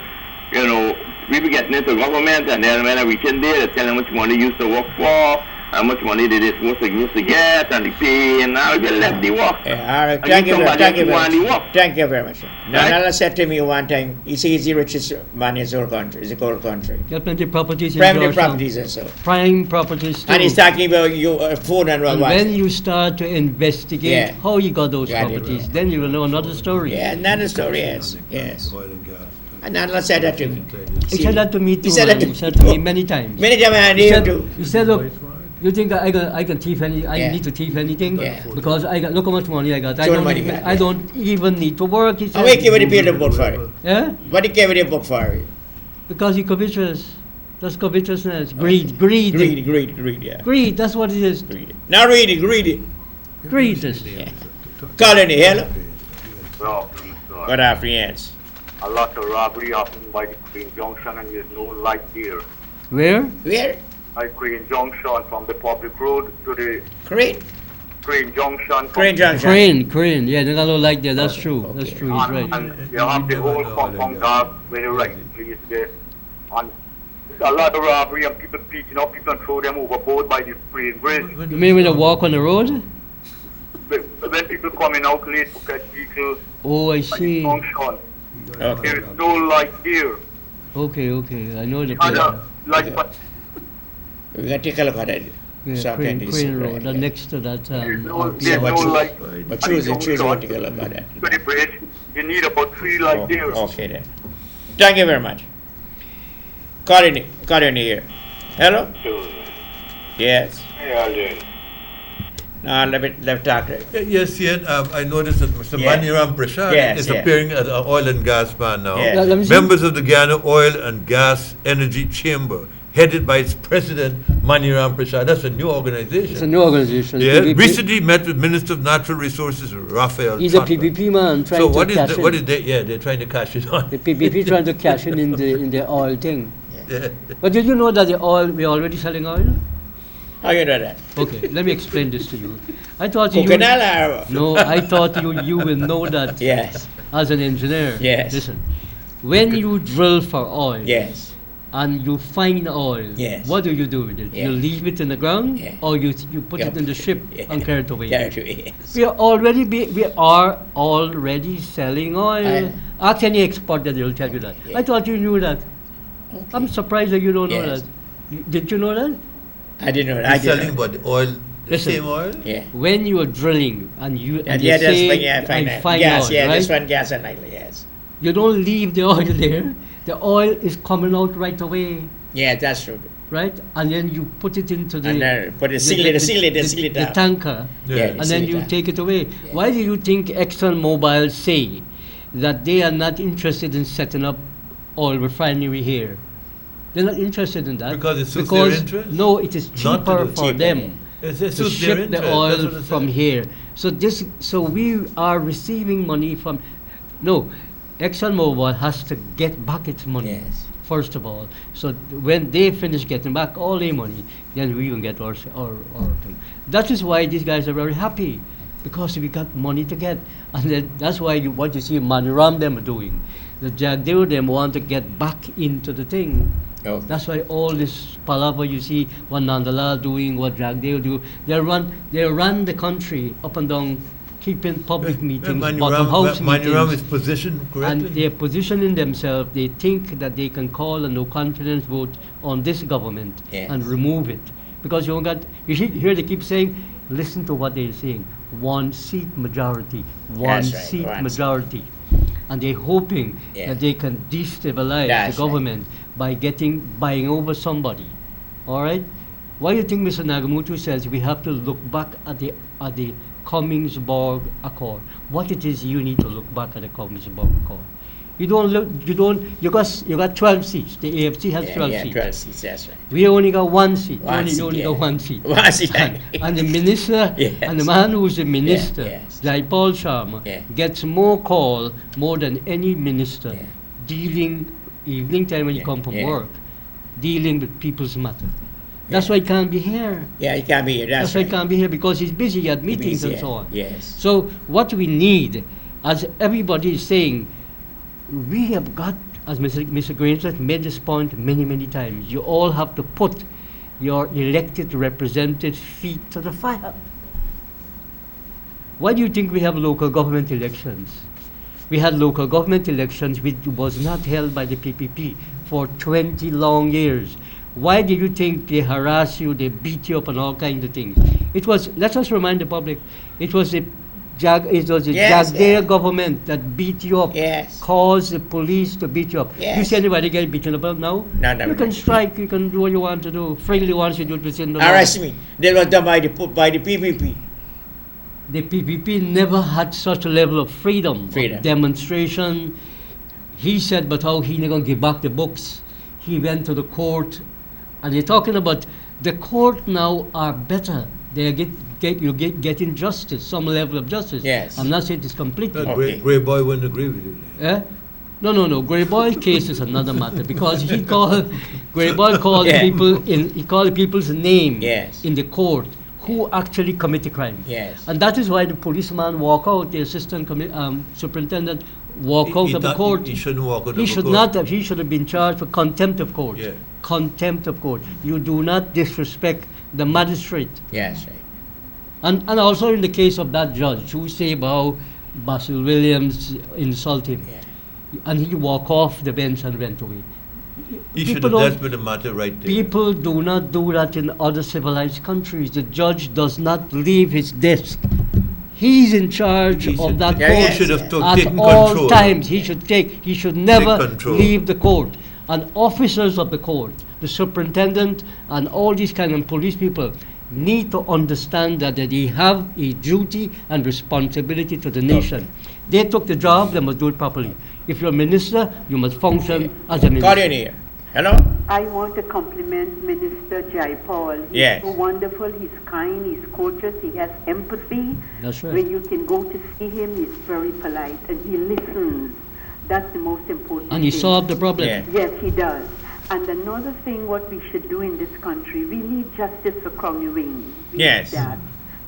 you know, we be getting into government and then when I reach in there, they're telling how much money you used to work for. how much money did this used to get and the pay, and now you left the work. All right, And thank you very somebody much. Thank you very much. Nana said to me one time, he said he's the richest man in his whole country, his whole country. Got plenty of properties in Prime Georgetown. properties and so. Prime properties too. And he's talking about you, food and what. And when you start to investigate how you got those Yeah, properties, then you will know another story. Yeah, another story, yes. Yes. And Nana said that to me. He said that to me too. He said that to He said to me many times. Many times I He hear said, too. he said, look, you think I can thief any? I Yeah. need to thief anything Yeah. because I got look how much money I got. So much money you got, I don't even need to work. He said. How much did you pay the book for it? Yeah. What did you pay the book for it? Because he covetous. That's covetousness. Greed. Greed. Yeah. Greed. That's what it is. Not greedy. Greed. Yeah. Colony, hello. Well, Good afternoon, yes. a lot of robbery happened by the Queen Junction and there's no light there. Where? At Queen Junction from the public road to the Crane Junction. Crane. Yeah, they got no light there. That's true. That's true. He's right. And you have the whole compound dark where the right place there. And a lot of robbery and people beating up people and throw them overboard by the Crane Bridge. You mean when they walk on the road? When people coming out late to catch vehicles. Oh, I at the see. junction, there is no light there. Okay. I know the And place. like, but We're going to take a look at it. Yeah, Crane Road, next to that. there's no light. But choose one, take a look at it. To the bridge, you need about 3 lights there. Okay then. Thank you very much. Call in here. Hello? Yes. Let me talk. Yes, I noticed that Mr. Maniram Prashad is appearing at an oil and gas man now. Yes. Let me see. Members of the Guyana Oil and Gas Energy Chamber, headed by its president, Maniram Prashad. That's a new organization. It's a new organization. Yeah, PPP. recently met with Minister of Natural Resources, Raphael. He's a Trotman. PPP man trying So to what is cash the, in. what is they? Yeah, they're trying to cash it on. The PPP trying to cash in the oil thing. Yeah. But did you know that we're already selling oil? How you know that? Okay, let me explain this to you. I thought Coconut No, I thought you will know that. Yes. As an engineer. Yes. Listen, when you drill for oil. Yes. And you find oil. Yes. What do you do with it? Yes. You leave it in the ground, Yes. or you put it in the ship and carry it away. Yes. We are already selling oil. Ask any exporter, they'll tell you that. I thought you knew that. Okay. I'm surprised that you don't know that. Did you know that? I didn't know that. You're selling what, oil, the Listen, same oil? Yeah. When you are drilling and you And you that's say, when you find I that. find Gas, oil, yeah, right? this one gas and oil, yes. You don't leave the oil there. The oil is coming out right away. Yeah, that's true. Right? And then you put it into the... And then put it, seal it the up. tanker. Yeah, And then you take it away. Why do you think ExxonMobil say that they are not interested in setting up oil refinery here? They're not interested in that. Because it suits their interest? No, it is Not to cheaper do- for cheaper, them yeah. It to suits their ship the interest, that's oil what it from says. here. So we are receiving money from... No, ExxonMobil has to get back its money, first of all. So when they finish getting back all their money, then we can get our thing. That is why these guys are very happy, because we got money to get. And then that's why what you see Maniram them are doing. The Jagdeo them want to get back into the thing. Oh. That's why all this palaver you see, what Nandala doing, what Jagdeo do, they run the country up and down, keeping public meetings, bottom house Maniram meetings. is positioned correctly. And they're positioning themselves, they think that they can call a no confidence vote on this government and remove it. Because you hear they keep saying, listen to what they're saying, 1 seat majority, one That's right, seat one majority. And they're hoping that they can destabilize That's the government by buying over somebody. All right? Why do you think Mr. Nagamutu says we have to look back at the Commingsburg Accord? What it is you need to look back at the Commingsburg Accord. You got 12 seats. The AFC has 12 seats. 12 seats, that's right. We only got 1 seat. One You only seat, got 1 seat. 1 seat. And the minister, and the man who's the minister, Jaipal Sharma, gets more than any minister dealing, evening time when you come from work, dealing with people's matter. That's why he can't be here. Yeah, he can't be here. That's why right. he can't be here, because he's busy at meetings and so on. Yes. So what we need, as everybody is saying, we have got, as Mr. Green said, made this point many, many times, you all have to put your elected representatives' feet to the fire. Why do you think we have local government elections? We had local government elections which was not held by the PPP for 20 long years. Why do you think they harass you, they beat you up and all kinds of things? It was, let us remind the public, it was the Jagdeo government that beat you up, caused the police to beat you up. You see anybody get beaten up now? No, you can strike, you can do what you want to do. Freely once you do it within the law. Arrest me. They was done by the PPP. The PPP never had such a level of freedom. Of demonstration. He said, but how he not going to give back the books. He went to the court, and they're talking about the court now are better. They getting justice, some level of justice. Yes. I'm not saying it's completely. Grey Boy wouldn't agree with you. No. Grey Boy case is another matter because he called Grey Boy called people he called people's name in the court who actually commit the crime. Yes. And that is why the policeman walk out, the assistant superintendent walk out of the court. He shouldn't walk out of He the should court. not have. He should have been charged for contempt of court. Yeah. Contempt of court. You do not disrespect the magistrate. Yes. And also in the case of that judge who say about Basil Williams insult him, and he walk off the bench and went away. He should have dealt with the matter right there. People do not do that in other civilized countries. The judge does not leave his desk. He's in charge of that court. He should have at all times. He should never leave the court. And officers of the court, the superintendent, and all these kind of police people need to understand that they have a duty and responsibility to the nation. They took the job, they must do it properly. If you're a minister, you must function as a minister. Here. Hello? I want to compliment Minister Jai Paul. He's so wonderful, he's kind, he's courteous, he has empathy. That's right. When you can go to see him, he's very polite and he listens. That's the most important And he thing. solved the problem. Yes, he does. And another thing what we should do in this country, we need justice for Crowny Wing. Yes.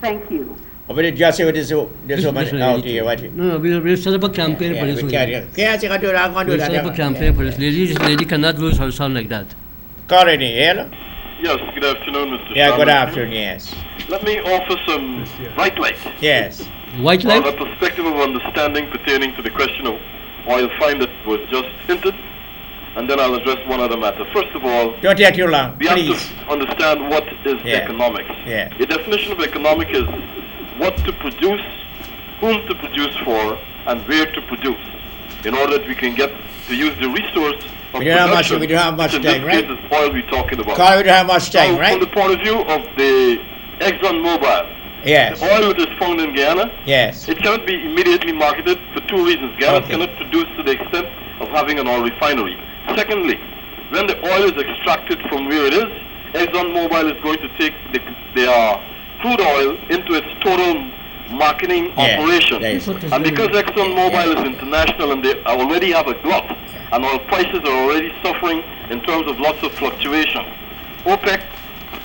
Thank you. Over the justice with this woman out here, what? No, we'll set up a campaign for this. We'll set up a campaign for this. This lady cannot lose her son like that. Coronel, hello? Yes, good afternoon, Mr. Yeah, Chairman. good afternoon, yes. Let me offer some white light. Yes. White light? On a perspective of understanding pertaining to the question of oil find that was just hinted, and then I'll address one other matter. First of all, don't take too long, we have to understand what is economics. The definition of economic is what to produce, whom to produce for, and where to produce, in order that we can get to use the resource of we don't have much time, right? This oil we're talking about. Carl, we don't have much time, right? From the point of view of the ExxonMobil, the oil that is found in Guyana, it cannot be immediately marketed for two reasons. Guyana cannot produce to the extent of having an oil refinery. Secondly, when the oil is extracted from where it is, ExxonMobil is going to take their crude oil into its total marketing operation. And because ExxonMobil is international and they already have a glut, and oil prices are already suffering in terms of lots of fluctuation, OPEC,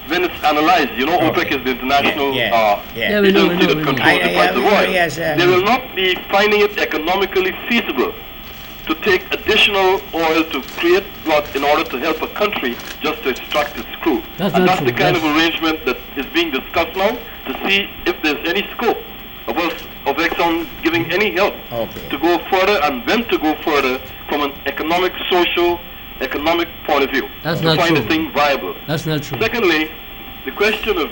when it's analyzed, OPEC is the international agency that controls the price of oil. They will not be finding it economically feasible to take additional oil to create glut in order to help a country just to extract its crude. That's the kind of arrangement that is being discussed now to see if there's any scope of Exxon giving any help to go further and when to go further from an economic, social, economic point of view to find the thing viable. That's not true. Secondly, the question of,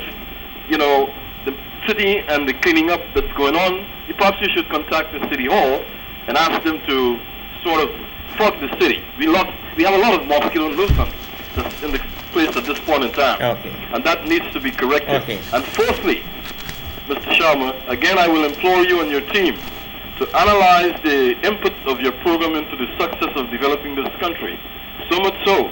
the city and the cleaning up that's going on, perhaps you should contact the city hall and ask them to sort of fog the city. We have a lot of mosquito nuisance in the place at this point in time. And that needs to be corrected. And fourthly, Mr. Sharma, again I will implore you and your team to analyze the input of your program into the success of developing this country. So much so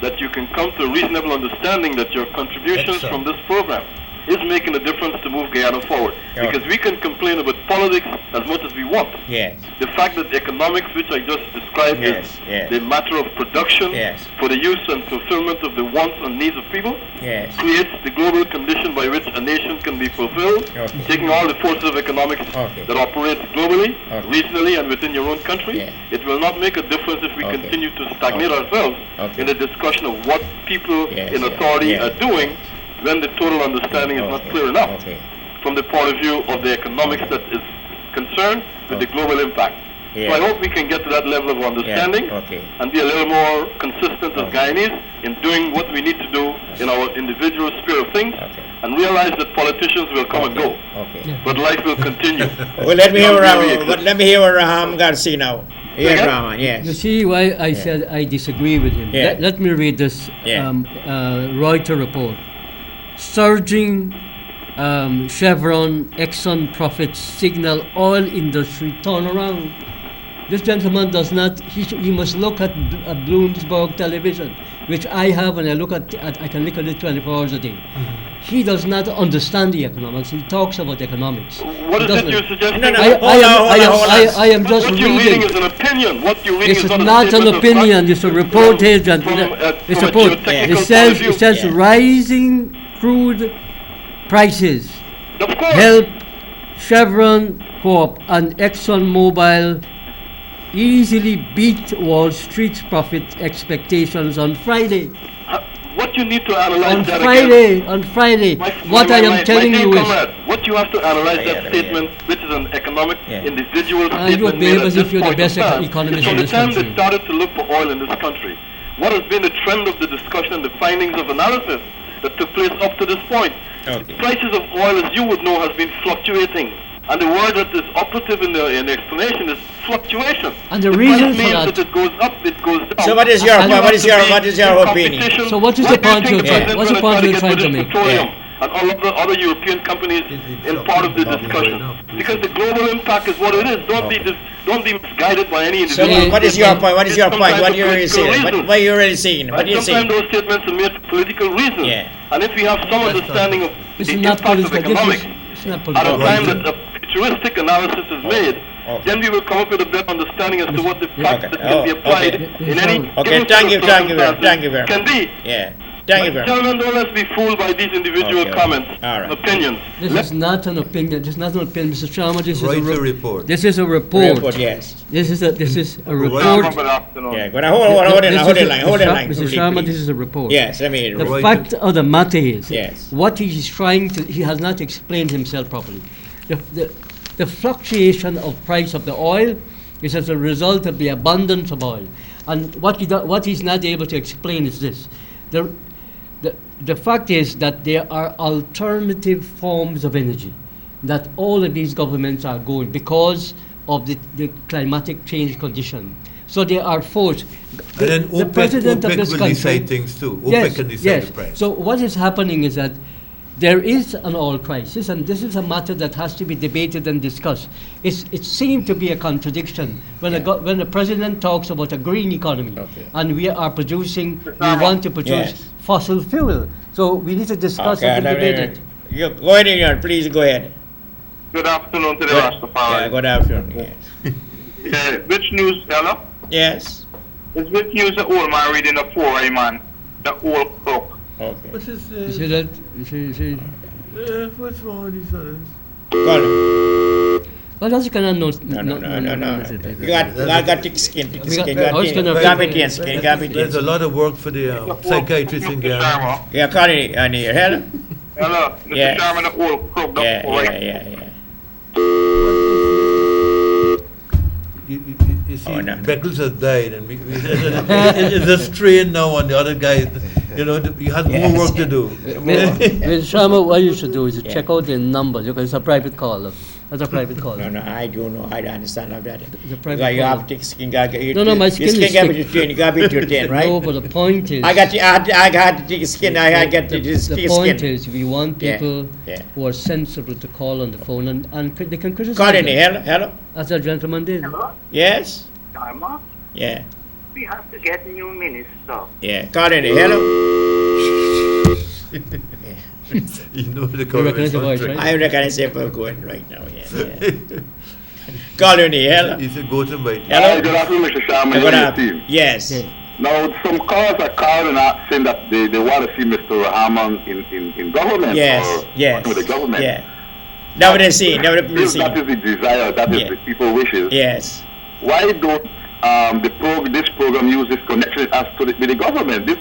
that you can come to a reasonable understanding that your contributions from this program is making a difference to move Guyana forward. Because we can complain about politics as much as we want. Yes. The fact that economics, which I just described, is the matter of production for the use and fulfillment of the wants and needs of people, creates the global condition by which a nation can be fulfilled, taking all the forces of economics that operate globally, regionally, and within your own country. It will not make a difference if we continue to stagnate ourselves in the discussion of what people in authority are doing when the total understanding is not clear enough from the point of view of the economics that is concerned with the global impact. So I hope we can get to that level of understanding and be a little more consistent as Guyanese in doing what we need to do in our individual sphere of things and realize that politicians will come and go, but life will continue. Well, let me hear what Raham Garcia now. Yeah, Rahman, yes. You see why I said I disagree with him. Let me read this Reuters report. Surging Chevron, Exxon profits signal oil industry turnaround. This gentleman does not, he must look at Bloomberg television, which I have, and I can look at it 24 hours a day. He does not understand the economics. He talks about economics. What is it you're suggesting? I am just what reading. What you're reading is an opinion. What you're reading This is is not an opinion. It's a report. It's a report. It says rising crude prices help Chevron Corp and ExxonMobil easily beat Wall Street's profit expectations on Friday. What you need to analyze on Friday, what I am telling you is what you have to analyze that statement, which is an economic individual statement. You'll be able if you're the best economist in From the this time country. they started to look for oil in this country, what has been the trend of the discussion and the findings of analysis that took place up to this point? Prices of oil, as you would know, has been fluctuating. And the word that is operative in the explanation is fluctuation. And the reason for means that, it goes up, it goes down. So what is your opinion? So what is the point you're trying to make? And all of the other European companies in part of the discussion. Because the global impact is what it is. Don't be misguided by any individual. So what is your point? What is your point? What are you really saying? What are you really saying? What are you saying? Sometimes those statements are made for political reasons. And if we have some understanding of the impact of economics, at a time that a futuristic analysis is made, then we will come up with a better understanding as to what the facts that can be applied in any given thank you very much. can be. Thank you very much. Gentlemen, don't let's be fooled by these individual comments and opinions. This is not an opinion. This is not an opinion, Mr. Sharma. This is a report. This is a report. Yes. This is a report. Yeah. Hold the line. Mr. Sharma, this is a report. Yes. I mean, the fact of the matter is, what he is trying to, he has not explained himself properly. The fluctuation of price of the oil is as a result of the abundance of oil, and what he's not able to explain is this: the fact is that there are alternative forms of energy that all of these governments are going because of the climatic change condition. So they are forced. And then OPEC, president of OPEC this will country, decide things too. OPEC can decide the price. So what is happening is that there is an oil crisis, and this is a matter that has to be debated and discussed. It seems to be a contradiction when the president talks about a green economy, and we want to produce fossil fuel. So we need to discuss and debate it. Go ahead, please go ahead. Good afternoon to the Rastafari. Yeah, good afternoon. Yes. Which news, hello? Yes. It's which news the old man reading the 4A man, the old crook. Okay. What's his You see that? You see. What's wrong with these others? Well, that's kind of no. You got thick skin. Garbage skin. There's a lot of work for the psychiatrists in Guyana. Yeah, Connie, hello? Hello, Mr. Sharma, the old crook. Yeah. You see, Beckles has died, and it's a strain now on the other guys. You know, he has more work to do. Mr. Sharma, what you should do is check out the numbers, because it's a private call. That's a private call. No, I don't know. I don't understand how that is. The private you have thick skin. No, my skin is thick. You got to be 10, right? No, but the point is... I got thick skin. I get this thick skin. The point is, we want people who are sensible to call on the phone, and they can criticize. Call in. Hello? As that gentleman did. Hello? Yes? Sharma? Yeah. We have to get a new minister. Yeah. Call in. Hello? You know the government. I recognize people going right now. Yeah. Call you here. He said, go to my. Hello. Good afternoon, Mr. Sharma. Good afternoon. Yes. Now, some callers are calling and saying that they want to see Mr. Rahman in government. Yes. Or Yes. with the government. Yeah. Never they see. Never they If see. that is the desire, that is the people wishes. Yes. Why don't this program use this connection as to with the government? This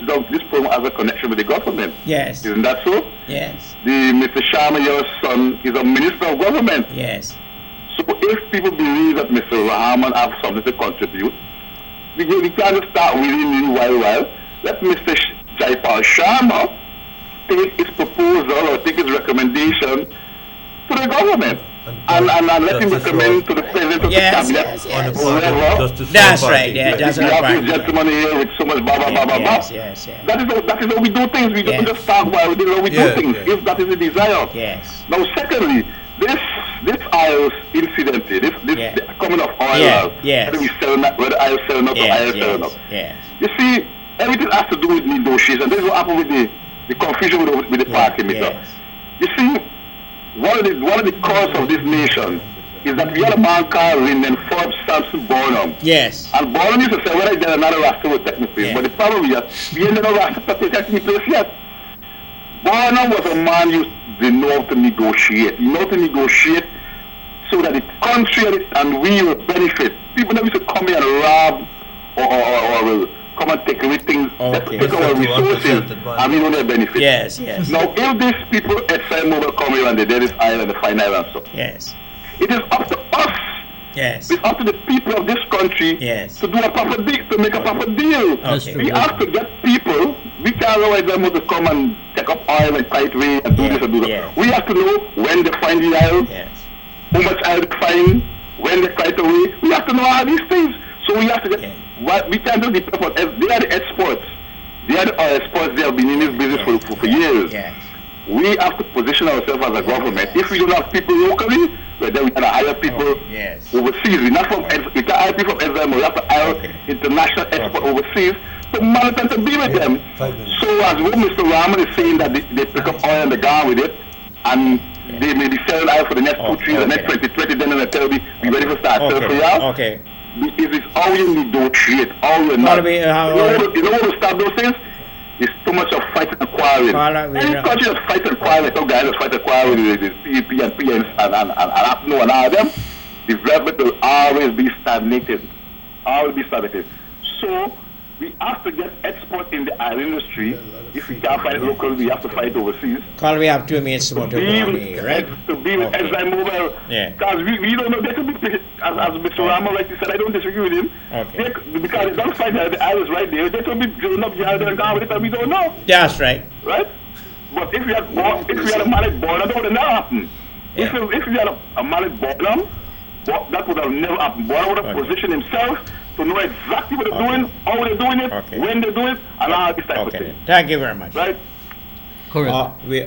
program has a connection with the government. Yes. Isn't that so? Yes. Mr. Sharma, your son, is a minister of government. Yes. So if people believe that Mr. Rahman has something to contribute, we can't just start waiting while. Let Mr. Jaipal Sharma take his proposal or take his recommendation to the government. And let him recommend to the president of the cabinet or whoever. That's right. Yeah, that's right. right. We have this gentleman here with so much blah blah blah blah blah. Yes. That is how we do things. We don't just talk about it. This is how we do things. If that is the desire. Yes. Now, secondly, this oil incident, this coming of oil, whether we selling that, whether oil selling up or oil selling up. You see, everything has to do with negotiation. This is what happened with the confusion with the party meter. You see, one of the cause of this nation is that we had a man called Lyndon Forbes Sampson Bonham. Yes. And Bonham used to say, when I get another roster will take me place. But the problem is that we ain't no roster to take me place yet. Bonham was a man who know how to negotiate. He know how to negotiate so that the country and we will benefit. People that used to come here and rob or will come and take everything, take our resources, and we don't have benefit. Yes. Now, if these people at Mobile come here and they did this island, the fine island, so it is up to us. Yes. It's up to the people of this country to do a proper deal, to make a proper deal. We have to get people. We can't allow them to come and take up oil and tight way and do this and do that. We have to know when they find the oil, how much oil they find, when they fight away. We have to know all these things. So we have to get. We can't just depend on. They are the exports. They are the oil exports. They have been in this business for years. We have to position ourselves as a government. If we don't have people locally, then we can hire people overseas. We can't hire people from Israel. We have to hire international export overseas to monitor and to be with them. So as what Mr. Rahman is saying that they pick up oil and they go with it, and they may be selling oil for the next 2, 3, the next 20, then they'll tell me, be ready for start selling for y'all. It is how you negotiate, how you not. You know how to stop those things? It's too much of fighting and quarreling. Any country that fight and quarrel, some guys that fight and quarrel with the PEP and PNs and APNO and all of them, development will always be stagnated. So, we have to get export in the oil industry. If we can't fight it locally, we have to fight overseas. Carl, we have 2 minutes more to go on here, right? To be with ExxonMobil. Because we don't know, they could be, as Mr. Rahman, like you said, I don't disagree with him. Because they don't fight the oil is right there. They could be drilling up the oil and gone with it, and we don't know. That's right. Right? But if we had a man at Bonham, that would have never happened. If we had a man at Bonham, that would have never happened. Bonham would have positioned himself to know exactly what they're doing, how they're doing it, when they're doing it, and all this type of thing. Thank you very much. Right? Correct.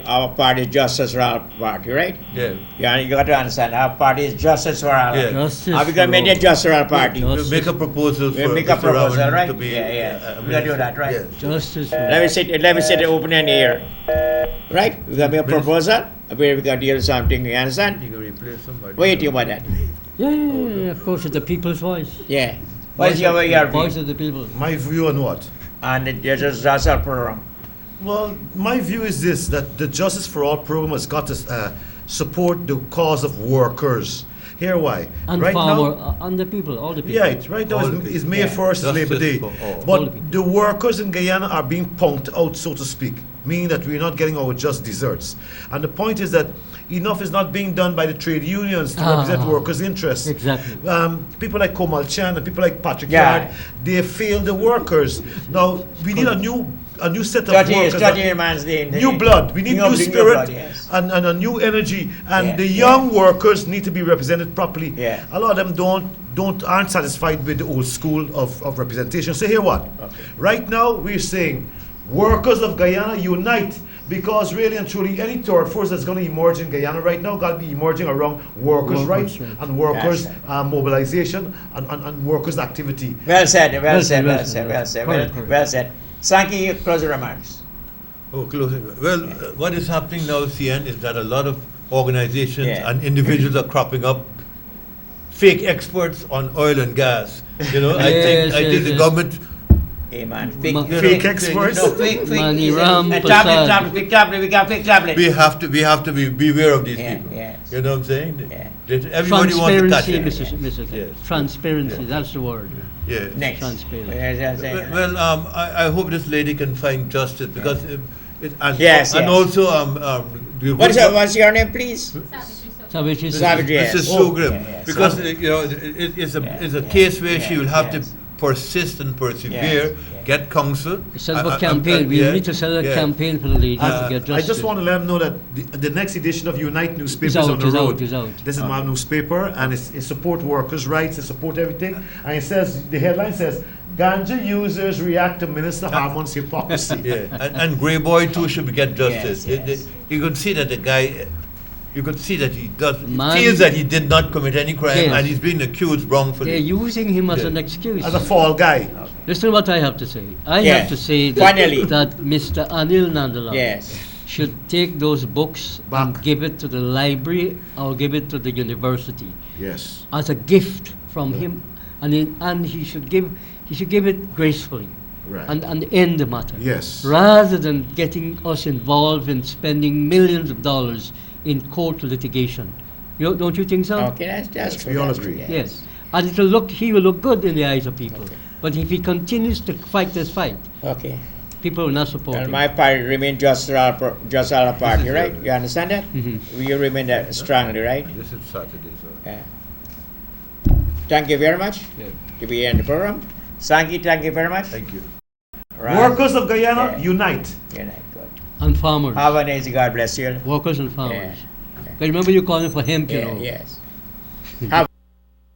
Our party is Justice for All Party, right? Yeah. You got to understand, our party is Justice for All. Yeah. Are we going to make it Justice for All Party? We'll make a proposal for make a Mr. proposal, Rahman right? to be, We're going to do that, right? Yeah. Justice. Let me sit open in here. Right? We're going to make a proposal. We're going to deal something, you understand? You can replace somebody. What do you think about that? Yeah, of course, it's the people's voice. Yeah. What is your voice view? of the people? My view on what? And that's our program. Well, my view is this, that the Justice for All program has got to support the cause of workers. Here why? And right farmer, now, and the people, all the people. Yeah, right now is May 1st is Labor Day. But the workers in Guyana are being punked out, so to speak, meaning that we're not getting our just desserts. And the point is that enough is not being done by the trade unions to represent workers' interests. Exactly. People like Komal Chan and people like Patrick Yard, they fail the workers. Now, we need a new set of workers. New blood. We need new spirit and a new energy. And the young workers need to be represented properly. A lot of them aren't satisfied with the old school of representation. So here what? Right now we're saying workers of Guyana unite, because really and truly any third force that's going to emerge in Guyana right now got to be emerging around workers' rights and workers' mobilization and workers' activity. Well said. Sanki, closing remarks. Closing. Well, what is happening now, CN, is that a lot of organizations and individuals are cropping up fake experts on oil and gas. You know, I think the government. Hey man, fake experts. No, fake. Mani Ram Tablet. We got fake tablet. We have to beware of these people. Yes. You know what I'm saying? Yeah. Everybody wants to catch it. Mr. Yes. Transparency, that's the word. Yeah. Next. Transparency. Well, I hope this lady can find justice because yes. Also what's your name, please? Savage. This is so grim because you know it's a case where she will have to persist and persevere, get counsel. Set up a campaign. We need to set up a campaign for the lady to get justice. I just want to let them know that the next edition of Unite newspaper is on the road. This is my newspaper, and it support workers' rights, it support everything. And it says, the headline says, Ganja users react to Minister Harmon's hypocrisy. And Grey Boy too should get justice. You could see that the guy. You could see that he feels that he did not commit any crime and he's being accused wrongfully. They're using him as an excuse. As a fall guy. Listen to what I have to say. I have to say that Mr. Anil Nandalam should take those books and give it to the library or give it to the university. Yes. As a gift from him, and he should give it gracefully. Right. And end the matter. Yes. Rather than getting us involved in spending millions of dollars in court litigation. Don't you think so? Okay, that's we all agree. Yes. And he will look good in the eyes of people. Okay. But if he continues to fight this fight, people will not support him. My party remain just our party, right? You understand that? Mm-hmm. You remain that strongly, right? This is Saturday, sir. Thank you very much to be in the program. Sangi, thank you very much. Thank you. Right. Workers of Guyana, unite. Unite, good. And farmers. Have a nice day, God bless you. Workers and farmers. Remember you calling for hemp, you know. Yes. Have